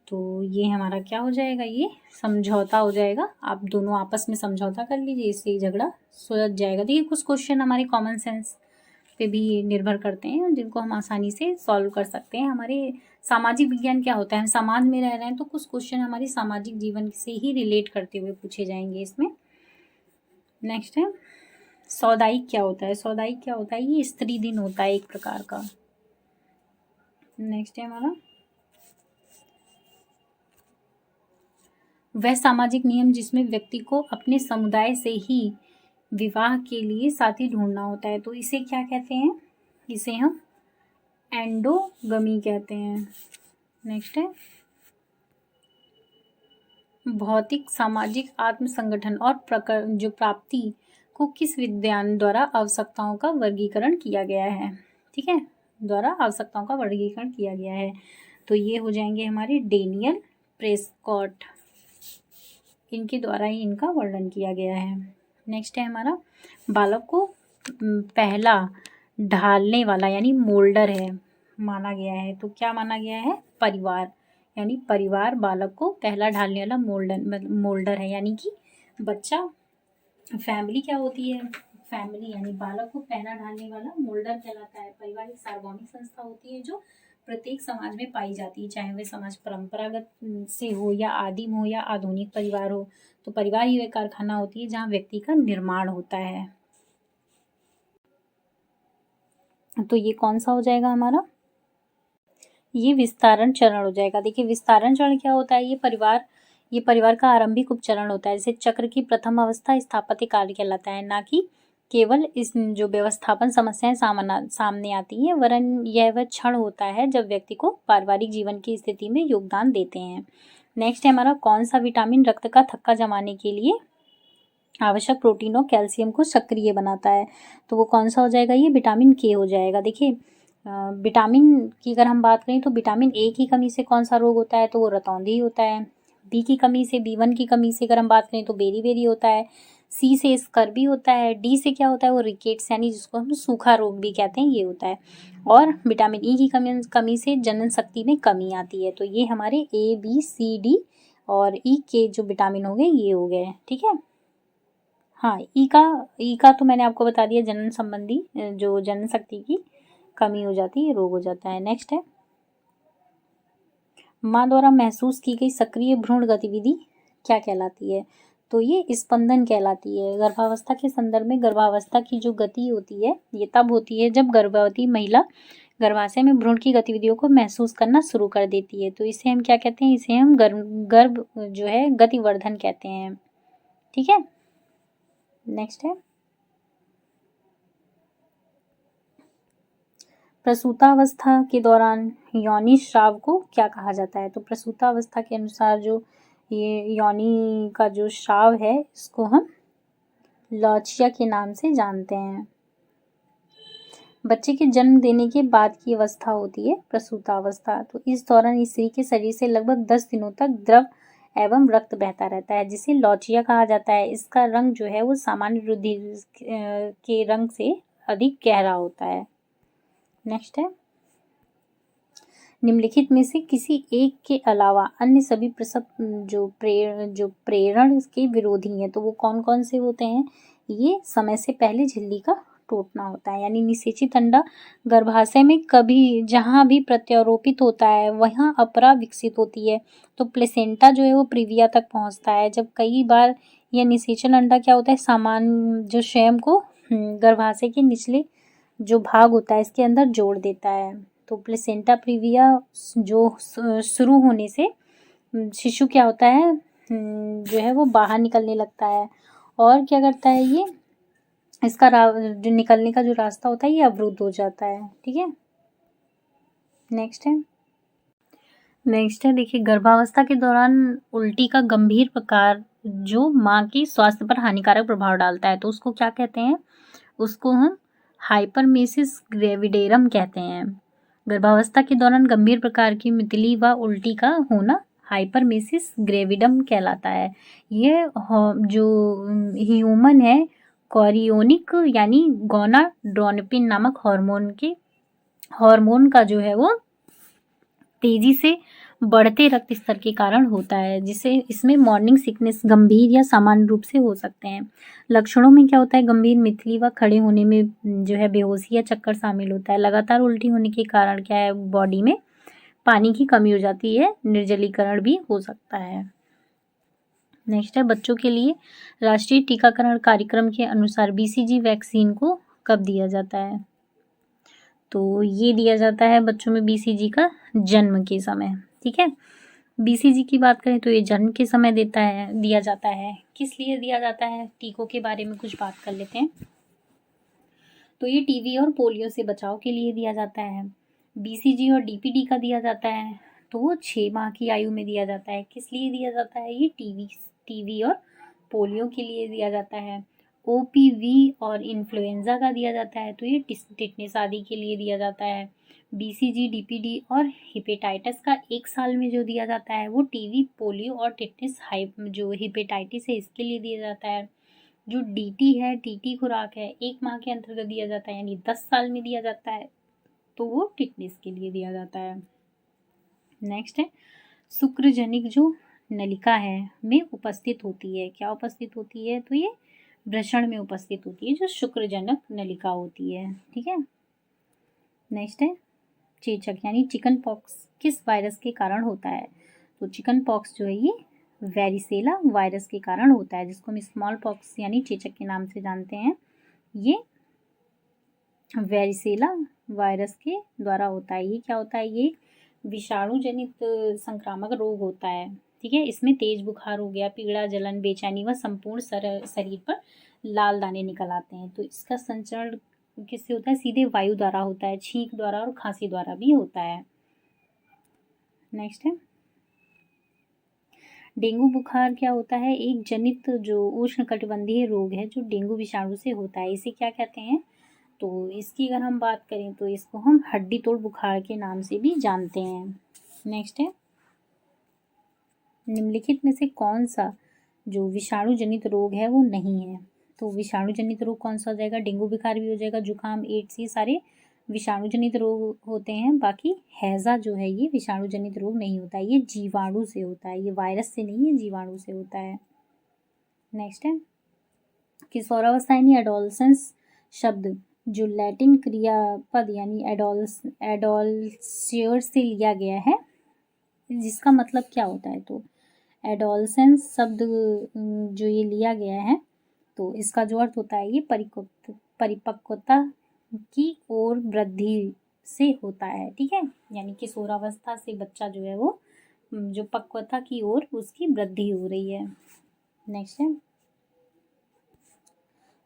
तो ये हमारा क्या हो जाएगा, ये समझौता हो जाएगा। आप दोनों आपस में समझौता कर लीजिए, इससे झगड़ा सुलझ जाएगा। देखिए, कुछ क्वेश्चन हमारे कॉमन सेंस पे भी निर्भर करते हैं जिनको हम आसानी से सॉल्व कर सकते हैं। हमारे सामाजिक विज्ञान क्या होता है, हम समाज में रह रहे हैं तो कुछ क्वेश्चन हमारे सामाजिक जीवन से ही रिलेट करते हुए पूछे जाएंगे इसमें। नेक्स्ट है, सामुदायिक क्या होता है? सामुदायिक क्या होता है? ये स्त्री दिन होता है एक प्रकार का। नेक्स्ट है हमारा, वह सामाजिक नियम जिसमें व्यक्ति को अपने समुदाय से ही विवाह के लिए साथी ढूंढना होता है तो इसे क्या कहते हैं? इसे हम एंडोगमी कहते हैं। नेक्स्ट है, भौतिक सामाजिक आत्म संगठन और जो प्राप्ति को किस विज्ञान द्वारा आवश्यकताओं का वर्गीकरण किया गया है? ठीक है, द्वारा आवश्यकताओं का वर्गीकरण किया गया है। तो ये हो जाएंगे हमारे डेनियल प्रेस्कॉट, इनके द्वारा ही इनका वर्णन किया गया है। नेक्स्ट है हमारा, बालक को पहला ढालने वाला यानी मोल्डर है माना गया है। तो क्या माना गया है? परिवार, यानी परिवार बालक को पहला ढालने वाला मोल्डर है, यानी कि बच्चा, फैमिली क्या होती है? फैमिली यानी बालक को पहला ढालने वाला मोल्डर कहलाता है। परिवार एक सार्वभौमिक संस्था होती है जो प्रत्येक समाज में पाई जाती है, चाहे वह समाज परंपरागत से हो या आदिम हो या आधुनिक परिवार हो। तो परिवार ही वह कारखाना होती है जहाँ व्यक्ति का निर्माण होता है। तो ये कौन सा हो जाएगा हमारा? ये विस्तारण चरण हो जाएगा। देखिए विस्तारण चरण क्या होता है, ये परिवार का आरंभिक उपचरण होता है। जैसे चक्र की प्रथम अवस्था स्थापत्य कार्य कहलाता है, ना कि केवल इस जो व्यवस्थापन समस्याएं सामने आती हैं, वरन यह वह क्षण होता है जब व्यक्ति को पारिवारिक जीवन की स्थिति में योगदान देते हैं। नेक्स्ट है हमारा, कौन सा विटामिन रक्त का थक्का जमाने के लिए आवश्यक प्रोटीन और कैल्शियम को सक्रिय बनाता है? तो वो कौन सा हो जाएगा, ये विटामिन के हो जाएगा। देखिए विटामिन की अगर हम बात करें तो विटामिन ए की कमी से कौन सा रोग होता है, तो वो रतौंधी होता है। बी की कमी से, B1 की कमी से अगर हम बात करें तो बेरी होता है। सी से स्कर्वी होता है। डी से क्या होता है, वो रिकेट्स यानी जिसको हम सूखा रोग भी कहते हैं, ये होता है। और विटामिन ई की कमी से जनन शक्ति में कमी आती है। तो ये हमारे A B C D और ई के जो विटामिन हो गए ये हो गए, ठीक है। हाँ, ई का तो मैंने आपको बता दिया, जनन संबंधी जो जनन शक्ति की कमी हो जाती है, रोग हो जाता है। नेक्स्ट है, माँ द्वारा महसूस की गई सक्रिय भ्रूण गतिविधि क्या कहलाती है? तो ये स्पंदन कहलाती है। गर्भावस्था के संदर्भ में गर्भावस्था की जो गति होती है ये तब होती है जब गर्भवती महिला गर्भाशय में भ्रूण की गतिविधियों को महसूस करना शुरू कर देती है। तो इसे हम क्या कहते हैं, इसे हम गर्भ जो है गतिवर्धन कहते हैं, ठीक है। नेक्स्ट है, प्रसूतावस्था के दौरान योनि स्राव को क्या कहा जाता है? तो प्रसूतावस्था के अनुसार जो ये योनि का जो स्राव है इसको हम लॉचिया के नाम से जानते हैं। बच्चे के जन्म देने के बाद की अवस्था होती है प्रसूतावस्था। तो इस दौरान स्त्री के शरीर से लगभग 10 दिनों तक द्रव एवं रक्त बहता रहता है, जिसे लॉचिया कहा जाता है। इसका रंग जो है वो सामान्य रुधिर के रंग से अधिक गहरा होता है। नेक्स्ट है, निम्नलिखित में से किसी एक के अलावा अन्य सभी प्रसव जो प्रेरण के विरोधी हैं, तो वो कौन कौन से होते हैं? ये समय से पहले झिल्ली का टूटना होता है, यानी निषेचित अंडा गर्भाशय में कभी जहाँ भी प्रत्यारोपित होता है वहाँ अपरा विकसित होती है, तो प्लेसेंटा जो है वो प्रीविया तक पहुँचता है। जब कई बार यह निषेचन अंडा क्या होता है, सामान्य जो स्वयं को गर्भाशय के निचले जो भाग होता है इसके अंदर जोड़ देता है। तो प्लेसेंटा प्रीविया जो शुरू होने से शिशु क्या होता है, जो है वो बाहर निकलने लगता है। और क्या करता है, ये इसका जो निकलने का जो रास्ता होता है ये अवरुद्ध हो जाता है, ठीक है। नेक्स्ट है देखिए, गर्भावस्था के दौरान उल्टी का गंभीर प्रकार जो माँ के स्वास्थ्य पर हानिकारक प्रभाव डालता है, तो उसको क्या कहते हैं? उसको हम हाइपरमेसिस ग्रेविडेरम कहते हैं। गर्भावस्था के दौरान गंभीर प्रकार की मितली व उल्टी का होना हाइपरमेसिस ग्रेविडम कहलाता है। ये जो ह्यूमन है कॉरियोनिक यानी गोनाडोट्रोपिन नामक हार्मोन का जो है वो तेजी से बढ़ते रक्त स्तर के कारण होता है, जिसे इसमें मॉर्निंग सिकनेस गंभीर या सामान्य रूप से हो सकते हैं। लक्षणों में क्या होता है, गंभीर मितली व खड़े होने में जो है बेहोशी या चक्कर शामिल होता है। लगातार उल्टी होने के कारण क्या है, बॉडी में पानी की कमी हो जाती है, निर्जलीकरण भी हो सकता है। नेक्स्ट है, बच्चों के लिए राष्ट्रीय टीकाकरण कार्यक्रम के अनुसार BCG वैक्सीन को कब दिया जाता है? तो ये दिया जाता है बच्चों में BCG का जन्म के समय, ठीक है। BCG की बात करें तो ये जन्म के समय दिया जाता है। किस लिए दिया जाता है, टीकों के बारे में कुछ बात कर लेते हैं। तो ये टीबी और पोलियो से बचाव के लिए दिया जाता है। BCG और DPD का दिया जाता है तो वो 6 माह की आयु में दिया जाता है। किस लिए दिया जाता है, ये टीबी और पोलियो के लिए दिया जाता है। OPV और इन्फ्लुएंजा का दिया जाता है तो ये टिटनेस आदि के लिए दिया जाता है। BCG DPD और हिपेटाइटिस का 1 साल में जो दिया जाता है वो टीबी पोलियो और टिटनेस जो हिपेटाइटिस है इसके लिए दिया जाता है। जो DT है, TT खुराक है, 1 माह के अंतर्गत दिया जाता है, यानी 10 साल में दिया जाता है तो वो टिटनेस के लिए दिया जाता है। नेक्स्ट है, शुक्रजनिक जो नलिका है में उपस्थित होती है, क्या उपस्थित होती है, तो ये वृषण में उपस्थित होती है जो शुक्रजनक नलिका होती है, ठीक है। नेक्स्ट है, चेचक यानी चिकन पॉक्स किस वायरस के कारण होता है? तो चिकन पॉक्स जो है ये वेरिसेला वायरस के कारण होता है, जिसको हम स्मॉल पॉक्स यानी चेचक के नाम से जानते हैं। ये वेरिसेला वायरस के द्वारा होता है। ये क्या होता है, ये विषाणु जनित संक्रामक रोग होता है, ठीक है। इसमें तेज बुखार हो गया, पीड़ा, जलन, बेचैनी व संपूर्ण शरीर पर लाल दाने निकल आते हैं। तो इसका संचरण किससे होता है? सीधे वायु द्वारा होता है, छींक द्वारा और खांसी द्वारा भी होता है। नेक्स्ट है डेंगू बुखार। क्या होता है? एक जनित जो उष्णकटिबंधीय रोग है जो डेंगू विषाणु से होता है। इसे क्या कहते हैं? तो इसकी अगर हम बात करें तो इसको हम हड्डी तोड़ बुखार के नाम से भी जानते हैं। नेक्स्ट है निम्नलिखित में से कौन सा जो विषाणु जनित रोग है वो नहीं है? तो विषाणु जनित रोग कौन सा हो जाएगा? डेंगू बुखार भी हो जाएगा, जुकाम, एड्स, ये सारे विषाणु जनित रोग होते हैं। बाकी हैजा जो है ये विषाणु जनित रोग नहीं होता है, ये जीवाणु से होता है, ये वायरस से नहीं है, जीवाणु से होता है। नेक्स्ट है किशोरावस्था यानी एडोलसेंस शब्द जो लैटिन क्रियापद यानी एडोल्सियर से लिया गया है, जिसका मतलब क्या होता है? तो एडोलसेंस शब्द जो ये लिया गया है, तो इसका जो अर्थ होता है ये परिपक्वता की ओर वृद्धि से होता है, ठीक है। यानी किशोरावस्था से बच्चा जो है वो जो पक्वता की ओर उसकी वृद्धि हो रही है। नेक्स्ट है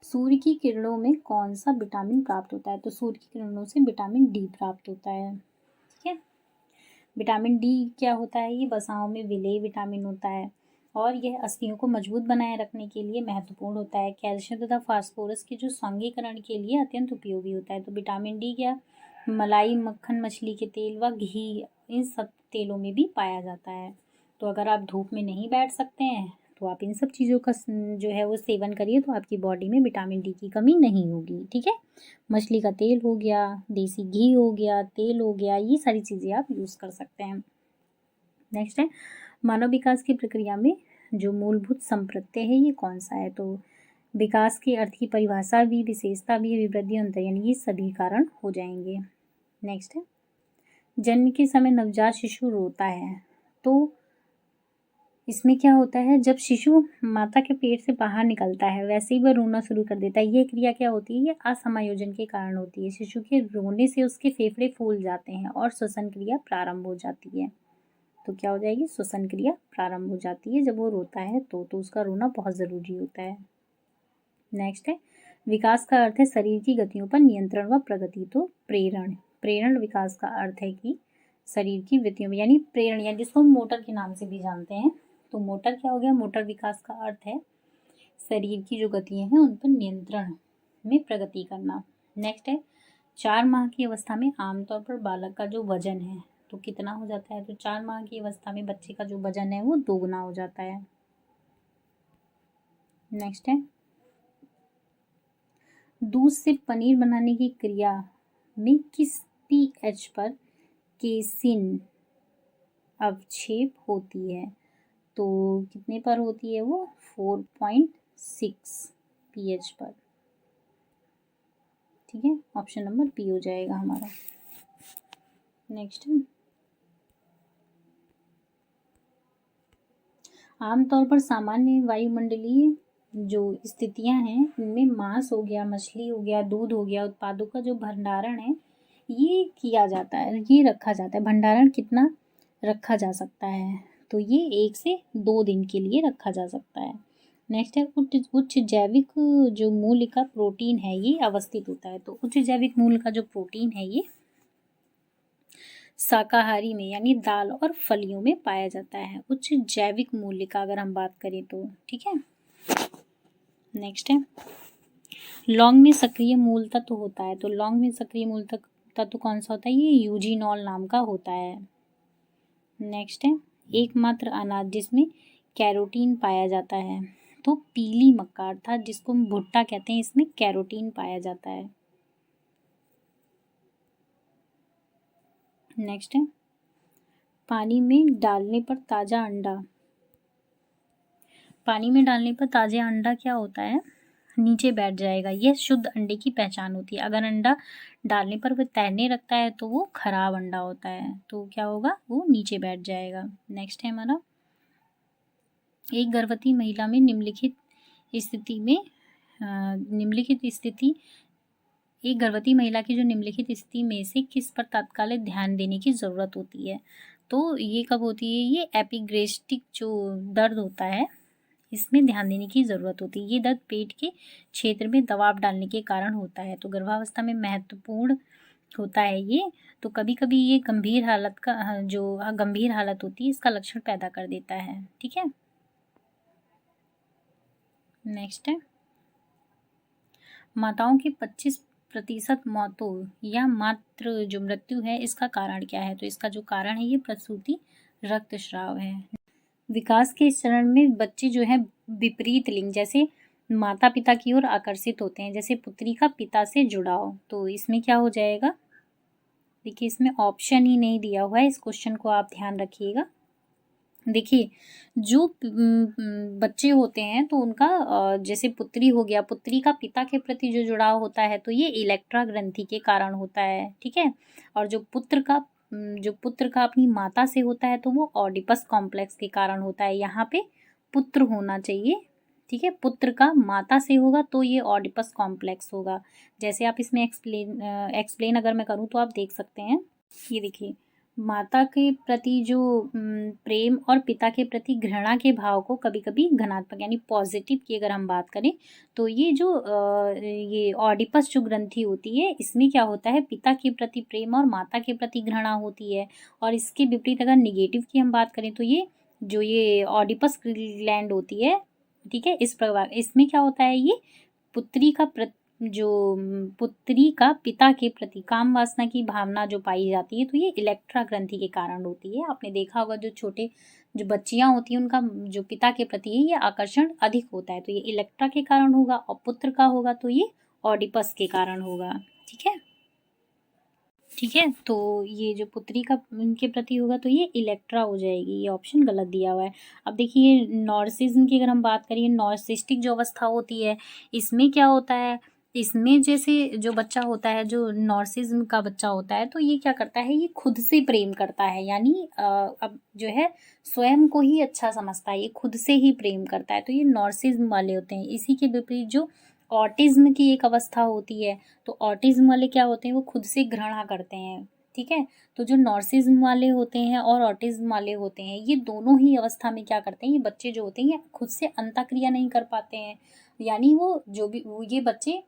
सूर्य की किरणों में कौन सा विटामिन प्राप्त होता है? तो सूर्य की किरणों से विटामिन डी प्राप्त होता है, ठीक है। विटामिन डी क्या होता है? ये वसाओं में विलेय विटामिन होता है और यह अस्थियों को मजबूत बनाए रखने के लिए महत्वपूर्ण होता है। कैल्शियम तथा फास्फोरस के जो संघीकरण के लिए अत्यंत उपयोगी होता है। तो विटामिन डी क्या मलाई, मक्खन, मछली के तेल व घी, इन सब तेलों में भी पाया जाता है। तो अगर आप धूप में नहीं बैठ सकते हैं तो आप इन सब चीज़ों का जो है वो सेवन करिए, तो आपकी बॉडी में विटामिन डी की कमी नहीं होगी, ठीक है। मछली का तेल हो गया, देसी घी हो गया, तेल हो गया, ये सारी चीज़ें आप यूज़ कर सकते हैं। नेक्स्ट है मानव विकास की प्रक्रिया में जो मूलभूत संप्रत्यय है ये कौन सा है? तो विकास के अर्थ की परिभाषा भी, विशेषता भी, विवृद्धि, अंतर, यानी ये सभी कारण हो जाएंगे। नेक्स्ट है जन्म के समय नवजात शिशु रोता है, तो इसमें क्या होता है? जब शिशु माता के पेट से बाहर निकलता है वैसे ही वह रोना शुरू कर देता है। ये क्रिया क्या होती है? ये असमायोजन के कारण होती है। शिशु के रोने से उसके फेफड़े फूल जाते हैं और श्वसन क्रिया प्रारंभ हो जाती है। तो क्या हो जाएगी? श्वसन क्रिया प्रारंभ हो जाती है जब वो रोता है तो उसका रोना बहुत ज़रूरी होता है। नेक्स्ट है विकास का अर्थ है शरीर की गतियों पर नियंत्रण व प्रगति। तो प्रेरण विकास का अर्थ है कि शरीर की गतियों में, यानी प्रेरण, यानी जिसको हम मोटर के नाम से भी जानते हैं। तो मोटर क्या हो गया? मोटर विकास का अर्थ है शरीर की जो गतियां हैं उन पर नियंत्रण में प्रगति करना। नेक्स्ट है 4 माह की अवस्था में आमतौर पर बालक का जो वजन है तो कितना हो जाता है? तो 4 माह की अवस्था में बच्चे का जो वजन है वो 2 गुना हो जाता है। नेक्स्ट है दूध से पनीर बनाने की क्रिया में किस पीएच पर केसिन अवक्षेप होती है? तो कितने पर होती है वो? 4.6 पीएच पर, ठीक है। ऑप्शन नंबर बी हो जाएगा हमारा। नेक्स्ट है आमतौर पर सामान्य वायुमंडलीय जो स्थितियां हैं इनमें मांस हो गया, मछली हो गया, दूध हो गया, उत्पादों का जो भंडारण है ये किया जाता है, ये रखा जाता है। भंडारण कितना रखा जा सकता है? तो ये 1 से 2 दिन के लिए रखा जा सकता है। नेक्स्ट है उच्च जैविक जो मूल्य का प्रोटीन है ये अवस्थित होता है। तो उच्च जैविक मूल्य का जो प्रोटीन है ये शाकाहारी में यानी दाल और फलियों में पाया जाता है, उच्च जैविक मूल्य का अगर हम बात करें तो, ठीक है। नेक्स्ट है लौंग में सक्रिय मूल तत्व होता है। तो लौंग में सक्रिय मूल तत्व कौन सा होता है? ये यूजीनॉल नाम का होता है। नेक्स्ट है एकमात्र अनाज जिसमें कैरोटीन पाया जाता है। तो पीली मक्का अर्थात जिसको हम भुट्टा कहते हैं, इसमें कैरोटीन पाया जाता है। नेक्स्ट है पानी में डालने पर ताज़ा अंडा। पानी में डालने पर ताज़ा अंडा क्या होता है? नीचे बैठ जाएगा। यह शुद्ध अंडे की पहचान होती है। अगर अंडा डालने पर वह तैरने लगता है तो वो खराब अंडा होता है, तो क्या होगा? वो नीचे बैठ जाएगा। नेक्स्ट है हमारा एक गर्भवती महिला में निम्नलिखित स्थिति एक गर्भवती महिला की जो निम्नलिखित स्थिति में से किस पर तात्कालिक ध्यान देने की ज़रूरत होती है? तो ये कब होती है? ये एपिग्रेस्टिक जो दर्द होता है, इसमें ध्यान देने की ज़रूरत होती है। ये दर्द पेट के क्षेत्र में दबाव डालने के कारण होता है, तो गर्भावस्था में महत्वपूर्ण होता है ये। तो कभी-कभी ये गंभीर हालत का गंभीर हालत होती है, इसका लक्षण पैदा कर देता है। ठीक है, नेक्स्ट है, माताओं की 25% मौतों या मातृ जो मृत्यु है, इसका कारण क्या है? तो इसका जो कारण है ये प्रसूति रक्तस्राव है। विकास के इस चरण में बच्चे जो है विपरीत लिंग जैसे माता पिता की ओर आकर्षित होते हैं, जैसे पुत्री का पिता से जुड़ाव। तो इसमें क्या हो जाएगा? देखिए, इसमें ऑप्शन ही नहीं दिया हुआ है, इस क्वेश्चन को आप ध्यान रखिएगा। देखिए, जो बच्चे होते हैं तो उनका जैसे पुत्री हो गया, पुत्री का पिता के प्रति जो जुड़ाव होता है तो ये इलेक्ट्रा ग्रंथि के कारण होता है। ठीक है, और जो पुत्र का अपनी माता से होता है तो वो ऑडिपस कॉम्प्लेक्स के कारण होता है। यहाँ पे पुत्र होना चाहिए। ठीक है, पुत्र का माता से होगा तो ये ऑडिपस कॉम्प्लेक्स होगा। जैसे आप इसमें एक्सप्लेन अगर मैं करूँ तो आप देख सकते हैं। ये देखिए, माता के प्रति जो प्रेम और पिता के प्रति घृणा के भाव को कभी कभी घनात्मक यानी पॉजिटिव की अगर हम बात करें तो ये जो ये ऑडिपस जो ग्रंथि होती है, इसमें क्या होता है? पिता के प्रति प्रेम और माता के प्रति घृणा होती है। और इसके विपरीत अगर निगेटिव की हम बात करें तो ये ऑडिपस ग्लैंड होती है। ठीक है, इस प्रकार इसमें क्या होता है? ये पुत्री का पिता के प्रति काम वासना की भावना जो पाई जाती है तो ये इलेक्ट्रा ग्रंथि के कारण होती है। आपने देखा होगा जो बच्चियां होती हैं उनका जो पिता के प्रति है ये आकर्षण अधिक होता है, तो ये इलेक्ट्रा के कारण होगा। और पुत्र का होगा तो ये ऑडिपस के कारण होगा। ठीक है, तो ये जो पुत्री का इनके प्रति होगा तो ये इलेक्ट्रा हो जाएगी। ये ऑप्शन गलत दिया हुआ है। अब देखिए, नॉर्सिज्म की अगर हम बात करें, नॉर्सिस्टिक जो अवस्था होती है, इसमें क्या होता है? इसमें जैसे जो बच्चा होता है, जो नॉर्सिज्म का बच्चा होता है, तो ये क्या करता है? ये खुद से प्रेम करता है, यानी अब जो है स्वयं को ही अच्छा समझता है, ये खुद से ही प्रेम करता है, तो ये नॉर्सिज्म वाले होते हैं। इसी के विपरीत जो ऑटिज्म की एक अवस्था होती है, तो ऑटिज्म वाले क्या होते हैं? वो खुद से घृणा करते हैं। ठीक है, तो जो नॉर्सिज्म वाले होते हैं और ऑटिज्म वाले होते हैं, ये दोनों ही अवस्था में क्या करते हैं? ये बच्चे जो होते हैं ये खुद से अंतःक्रिया नहीं कर पाते हैं, यानी ये बच्चे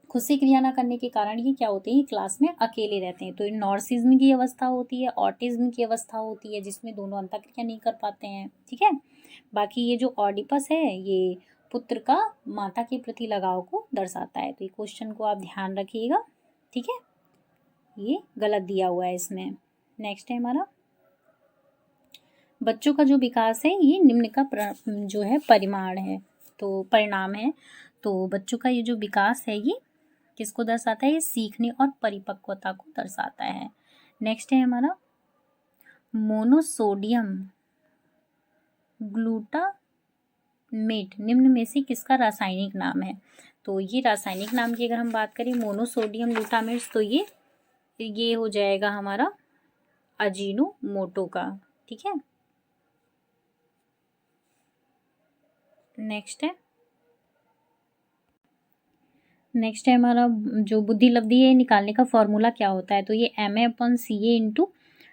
खुद से क्रिया ना करने के कारण ये क्या होते हैं? ये क्लास में अकेले रहते हैं। तो नॉर्सिज्म की अवस्था होती है, ऑटिज्म की अवस्था होती है, जिसमें दोनों अंतःक्रिया नहीं कर पाते हैं। ठीक है, बाकी ये जो ऑडिपस है ये पुत्र का माता के प्रति लगाव को दर्शाता है। तो ये क्वेश्चन को आप ध्यान रखिएगा। ठीक है, ये गलत दिया हुआ है इसमें। नेक्स्ट है हमारा, बच्चों का जो विकास है ये निम्न का जो है परिमाण है, तो परिणाम है। तो बच्चों का ये जो विकास है ये किसको दर्शाता है? ये सीखने और परिपक्वता को दर्शाता है। नेक्स्ट है हमारा, मोनोसोडियम ग्लूटामेट निम्न में से किसका रासायनिक नाम है? तो ये रासायनिक नाम की अगर हम बात करें मोनोसोडियम ग्लूटामेट तो ये हो जाएगा हमारा अजीनोमोटो का। ठीक है, नेक्स्ट है हमारा जो बुद्धि लब्धि है निकालने का फॉर्मूला क्या होता है? तो ये MA/CA ×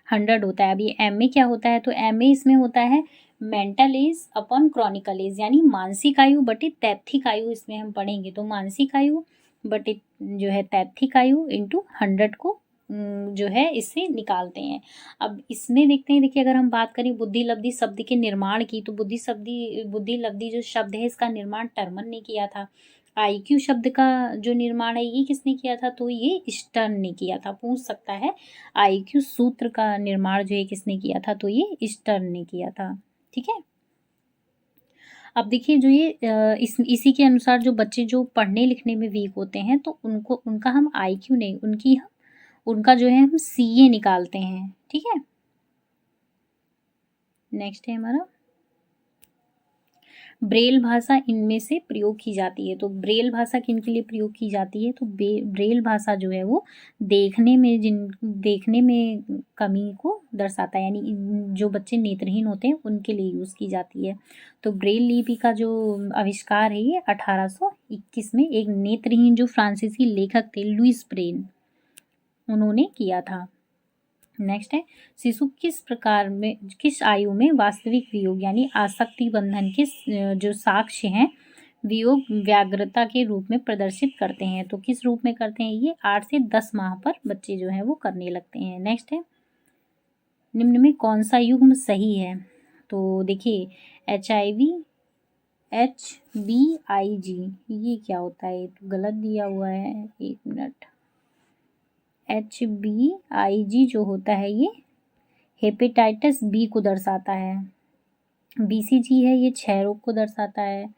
100 होता है। अब ये MA क्या होता है? तो MA इसमें होता है mental age upon chronical age, यानी मानसिक आयु बटे तैप्थिक आयु इसमें हम पढ़ेंगे। तो मानसिक आयु बटे जो है तैप्थिक आयु × 100 को जो है इससे निकालते हैं। अब इसमें देखते हैं, देखिए अगर हम बात करें बुद्धि लब्धि शब्द के निर्माण की, तो बुद्धि लब्धि जो शब्द है इसका निर्माण टर्मन ने किया था। IQ शब्द का जो निर्माण है ये किसने किया था? तो ये स्टर्न ने किया था। पूछ सकता है IQ सूत्र का निर्माण जो है किसने किया था? तो ये स्टर्न ने किया था। ठीक है, अब देखिए जो ये इसी के अनुसार जो बच्चे जो पढ़ने लिखने में वीक होते हैं तो उनका हम IQ नहीं, उनका जो है हम CA निकालते हैं। ठीक है, नेक्स्ट है हमारा, ब्रेल भाषा इनमें से प्रयोग की जाती है। तो ब्रेल भाषा किन के लिए प्रयोग की जाती है? तो ब्रेल भाषा जो है वो देखने में कमी को दर्शाता है, यानी जो बच्चे नेत्रहीन होते हैं उनके लिए यूज़ की जाती है। तो ब्रेल लिपि का जो आविष्कार है ये 1821 में एक नेत्रहीन जो फ्रांसीसी लेखक थे लुईस ब्रेल, उन्होंने किया था। नेक्स्ट है, शिशु किस आयु में वास्तविक वियोग यानी आसक्ति बंधन के जो साक्ष्य हैं वियोग व्याग्रता के रूप में प्रदर्शित करते हैं? तो किस रूप में करते हैं? ये 8 से 10 माह पर बच्चे जो हैं वो करने लगते हैं। नेक्स्ट है, निम्न में कौन सा युग्म सही है? तो देखिए HIV HBIG, ये क्या होता है? तो गलत दिया हुआ है, एक मिनट। HBIG जो होता है ये हेपेटाइटिस बी को दर्शाता है। BCG है ये क्षय रोग को दर्शाता है।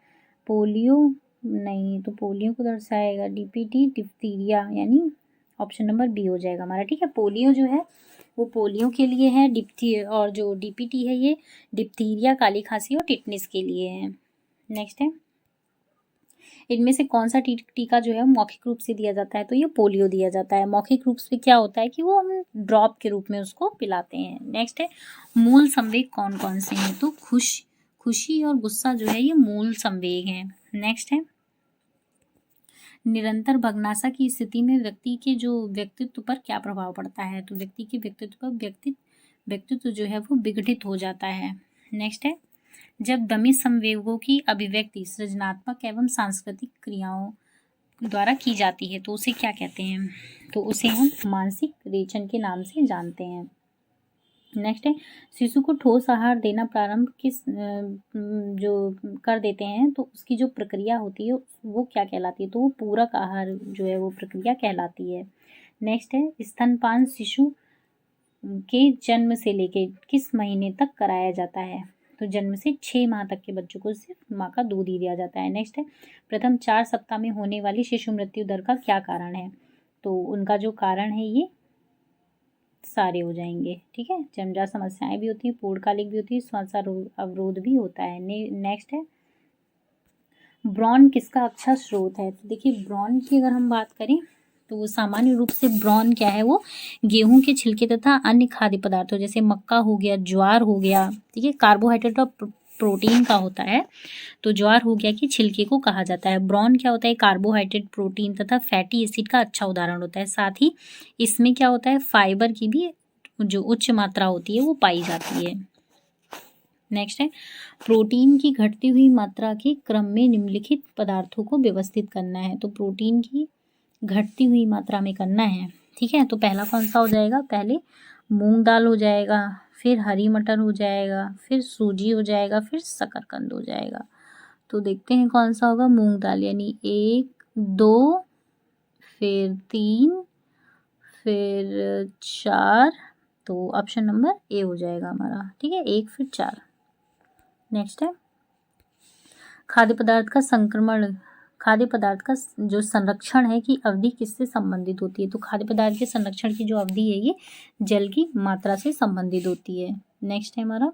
पोलियो नहीं, तो पोलियो को दर्शाएगा। DPT डिप्थीरिया, यानी ऑप्शन नंबर बी हो जाएगा हमारा। ठीक है, पोलियो जो है वो पोलियो के लिए है, और जो DPT है ये डिप्थीरिया, काली खांसी और टिटनेस के लिए है। नेक्स्ट है, इनमें से कौन सा टीका जो है मौखिक रूप से दिया जाता है? तो ये पोलियो दिया जाता है। मौखिक रूप से क्या होता है कि वो हम ड्रॉप के रूप में उसको पिलाते हैं। नेक्स्ट है, मूल संवेग कौन कौन से हैं? तो खुशी और गुस्सा जो है ये मूल संवेग हैं। नेक्स्ट है, निरंतर भग्नाशा की स्थिति में व्यक्ति के जो व्यक्तित्व पर क्या प्रभाव पड़ता है? तो व्यक्ति के व्यक्तित्व पर व्यक्तित्व जो है वो विघटित हो जाता है। नेक्स्ट है, जब दमित संवेगों की अभिव्यक्ति सृजनात्मक एवं सांस्कृतिक क्रियाओं द्वारा की जाती है तो उसे क्या कहते हैं? तो उसे हम मानसिक रेचन के नाम से जानते हैं। नेक्स्ट है, शिशु को ठोस आहार देना प्रारंभ जो कर देते हैं तो उसकी जो प्रक्रिया होती है वो क्या कहलाती है? तो वो पूरक आहार जो है वो प्रक्रिया कहलाती है। नेक्स्ट है, स्तनपान शिशु के जन्म से लेके किस महीने तक कराया जाता है? तो जन्म से 6 माह तक के बच्चों को सिर्फ माँ का दूध ही दिया जाता है। नेक्स्ट है, प्रथम 4 सप्ताह में होने वाली शिशु मृत्यु दर का क्या कारण है? तो उनका जो कारण है ये सारे हो जाएंगे। ठीक है, जन्मजात समस्याएं भी होती है, पूर्णकालिक भी होती है, श्वास अवरोध भी होता है। नेक्स्ट है, ब्रॉन किसका अच्छा स्रोत है? तो देखिए ब्रॉन की अगर हम बात करें तो सामान्य रूप से ब्रॉन क्या है? वो गेहूं के छिलके तथा अन्य खाद्य पदार्थों जैसे मक्का हो गया, ज्वार हो गया, ठीक है, कार्बोहाइड्रेट और प्रोटीन का होता है। तो ज्वार हो गया कि छिलके को कहा जाता है। ब्रॉन क्या होता है? कार्बोहाइड्रेट, प्रोटीन तथा फैटी एसिड का अच्छा उदाहरण होता है। साथ ही इसमें क्या होता है? फाइबर की भी जो उच्च मात्रा होती है वो पाई जाती है। नेक्स्ट है, प्रोटीन की घटती हुई मात्रा के क्रम में निम्नलिखित पदार्थों को व्यवस्थित करना है। तो प्रोटीन की घटती हुई मात्रा में करना है। ठीक है, तो पहला कौन सा हो जाएगा? पहले मूंग दाल हो जाएगा, फिर हरी मटर हो जाएगा, फिर सूजी हो जाएगा, फिर शकरकंद हो जाएगा। तो देखते हैं कौन सा होगा। मूंग दाल यानी 1 2 फिर 3 फिर 4, तो ऑप्शन नंबर ए हो जाएगा हमारा। ठीक है, 1 फिर 4। नेक्स्ट है, खाद्य पदार्थ का जो संरक्षण है की अवधि किससे संबंधित होती है? तो खाद्य पदार्थ के संरक्षण की जो अवधि है ये जल की मात्रा से संबंधित होती है। नेक्स्ट है हमारा,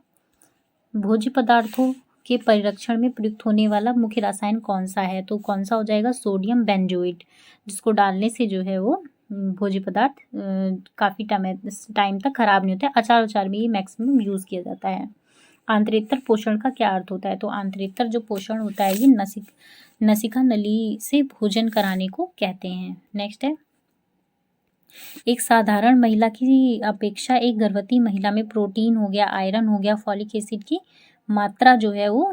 भोज्य पदार्थों के परिरक्षण में प्रयुक्त होने वाला मुख्य रसायन कौन सा है? तो कौन सा हो जाएगा? सोडियम बेंजोएट, जिसको डालने से जो है वो भोज्य पदार्थ काफ़ी टाइम तक खराब नहीं होता है। अचार में ये मैक्सिमम यूज़ किया जाता है। आंतरेतर पोषण का क्या अर्थ होता है? तो आंतरेतर जो पोषण होता है ये नसिका नली से भोजन कराने को कहते हैं। नेक्स्ट है, एक साधारण महिला की अपेक्षा एक गर्भवती महिला में प्रोटीन हो गया, आयरन हो गया, फॉलिक एसिड की मात्रा जो है वो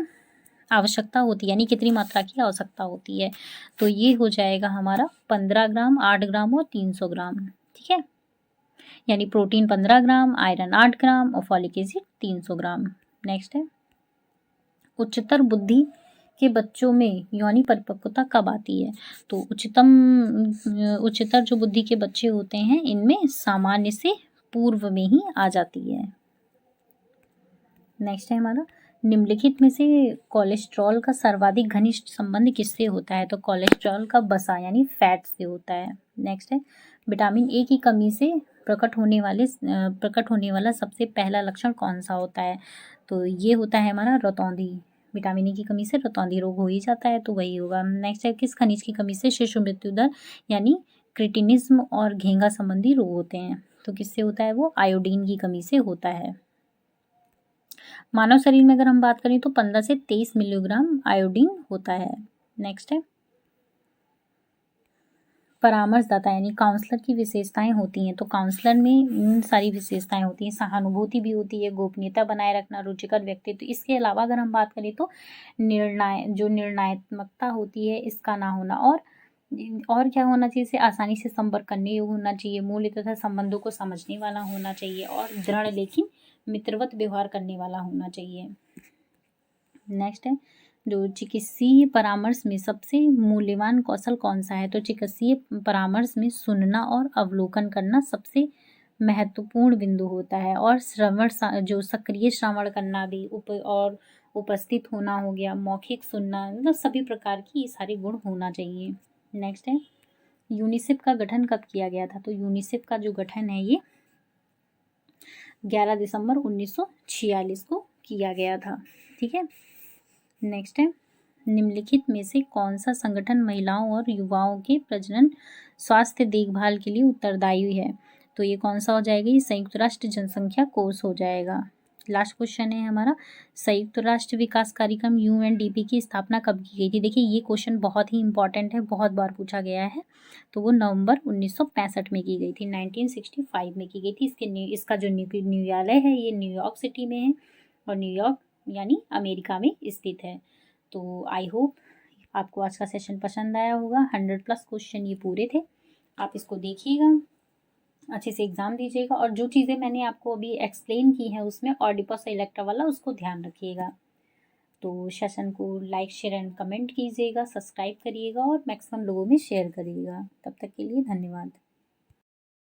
आवश्यकता होती है, यानी कितनी मात्रा की आवश्यकता होती है? तो ये हो जाएगा हमारा 15 ग्राम, 8 ग्राम और 300 ग्राम। ठीक है, यानी प्रोटीन 15 ग्राम, आयरन 8 ग्राम और फॉलिक एसिड 300 ग्राम। नेक्स्ट है, उच्चतर बुद्धि के बच्चों में यौनी परिपक्वता कब आती है? तो उच्चतर जो बुद्धि के बच्चे होते हैं इनमें सामान्य से पूर्व में ही आ जाती है। नेक्स्ट है हमारा, निम्नलिखित में से कोलेस्ट्रॉल का सर्वाधिक घनिष्ठ संबंध किससे होता है? तो कोलेस्ट्रॉल का वसा यानी फैट से होता है। नेक्स्ट है, विटामिन ए की कमी से प्रकट होने वाला सबसे पहला लक्षण कौन सा होता है? तो ये होता है हमारा रतौंधी। विटामिन E की कमी से रतौंधी रोग हो ही जाता है, तो वही होगा। नेक्स्ट है, किस खनिज की कमी से शिशु मृत्यु दर यानी क्रिटिनिज्म और घेंगा संबंधी रोग होते हैं? तो किससे होता है वो? आयोडीन की कमी से होता है। मानव शरीर में अगर हम बात करें तो 15 से 23 मिलीग्राम आयोडीन होता है। नेक्स्ट है, परामर्शदाता यानी काउंसलर की विशेषताएं होती हैं। तो काउंसलर में इन सारी विशेषताएं होती हैं, सहानुभूति भी होती है, गोपनीयता बनाए रखना, रुचिकर व्यक्तित्व। इसके अलावा अगर हम बात करें तो निर्णयात्मकता होती है इसका ना होना, और क्या होना चाहिए, इसे आसानी से संपर्क करने योग्य होना चाहिए, मूल्य तथा संबंधों को समझने वाला होना चाहिए, और दृढ़ लेकिन मित्रवत व्यवहार करने वाला होना चाहिए। नेक्स्ट है, जो चिकित्सीय परामर्श में सबसे मूल्यवान कौशल कौन सा है? तो चिकित्सीय परामर्श में सुनना और अवलोकन करना सबसे महत्वपूर्ण बिंदु होता है, और श्रवण जो सक्रिय श्रवण करना भी और उपस्थित होना हो गया, मौखिक सुनना, मतलब सभी प्रकार की ये सारे गुण होना चाहिए। नेक्स्ट है, यूनिसेफ का गठन कब किया गया था? तो यूनिसेफ का जो गठन है ये 11 दिसंबर 1946 को किया गया था। ठीक है। नेक्स्ट है, निम्नलिखित में से कौन सा संगठन महिलाओं और युवाओं के प्रजनन स्वास्थ्य देखभाल के लिए उत्तरदायी है? तो ये कौन सा हो जाएगा? ये संयुक्त राष्ट्र जनसंख्या कोष हो जाएगा। लास्ट क्वेश्चन है हमारा, संयुक्त राष्ट्र विकास कार्यक्रम UNDP की स्थापना कब की गई थी? देखिए ये क्वेश्चन बहुत ही इंपॉर्टेंट है, बहुत बार पूछा गया है। तो वो नवंबर 1965 में की गई थी, 1965 में की गई थी। इसका जो न्यायालय है ये न्यूयॉर्क सिटी में है, और न्यूयॉर्क यानी अमेरिका में स्थित है। तो आई होप आपको आज का सेशन पसंद आया होगा। 100+ क्वेश्चन ये पूरे थे। आप इसको देखिएगा, अच्छे से एग्जाम दीजिएगा, और जो चीज़ें मैंने आपको अभी एक्सप्लेन की हैं उसमें ऑडिपस इलेक्ट्रा वाला उसको ध्यान रखिएगा। तो सेशन को लाइक शेयर एंड कमेंट कीजिएगा, सब्सक्राइब करिएगा और मैक्सिमम लोगों में शेयर करिएगा। तब तक के लिए धन्यवाद।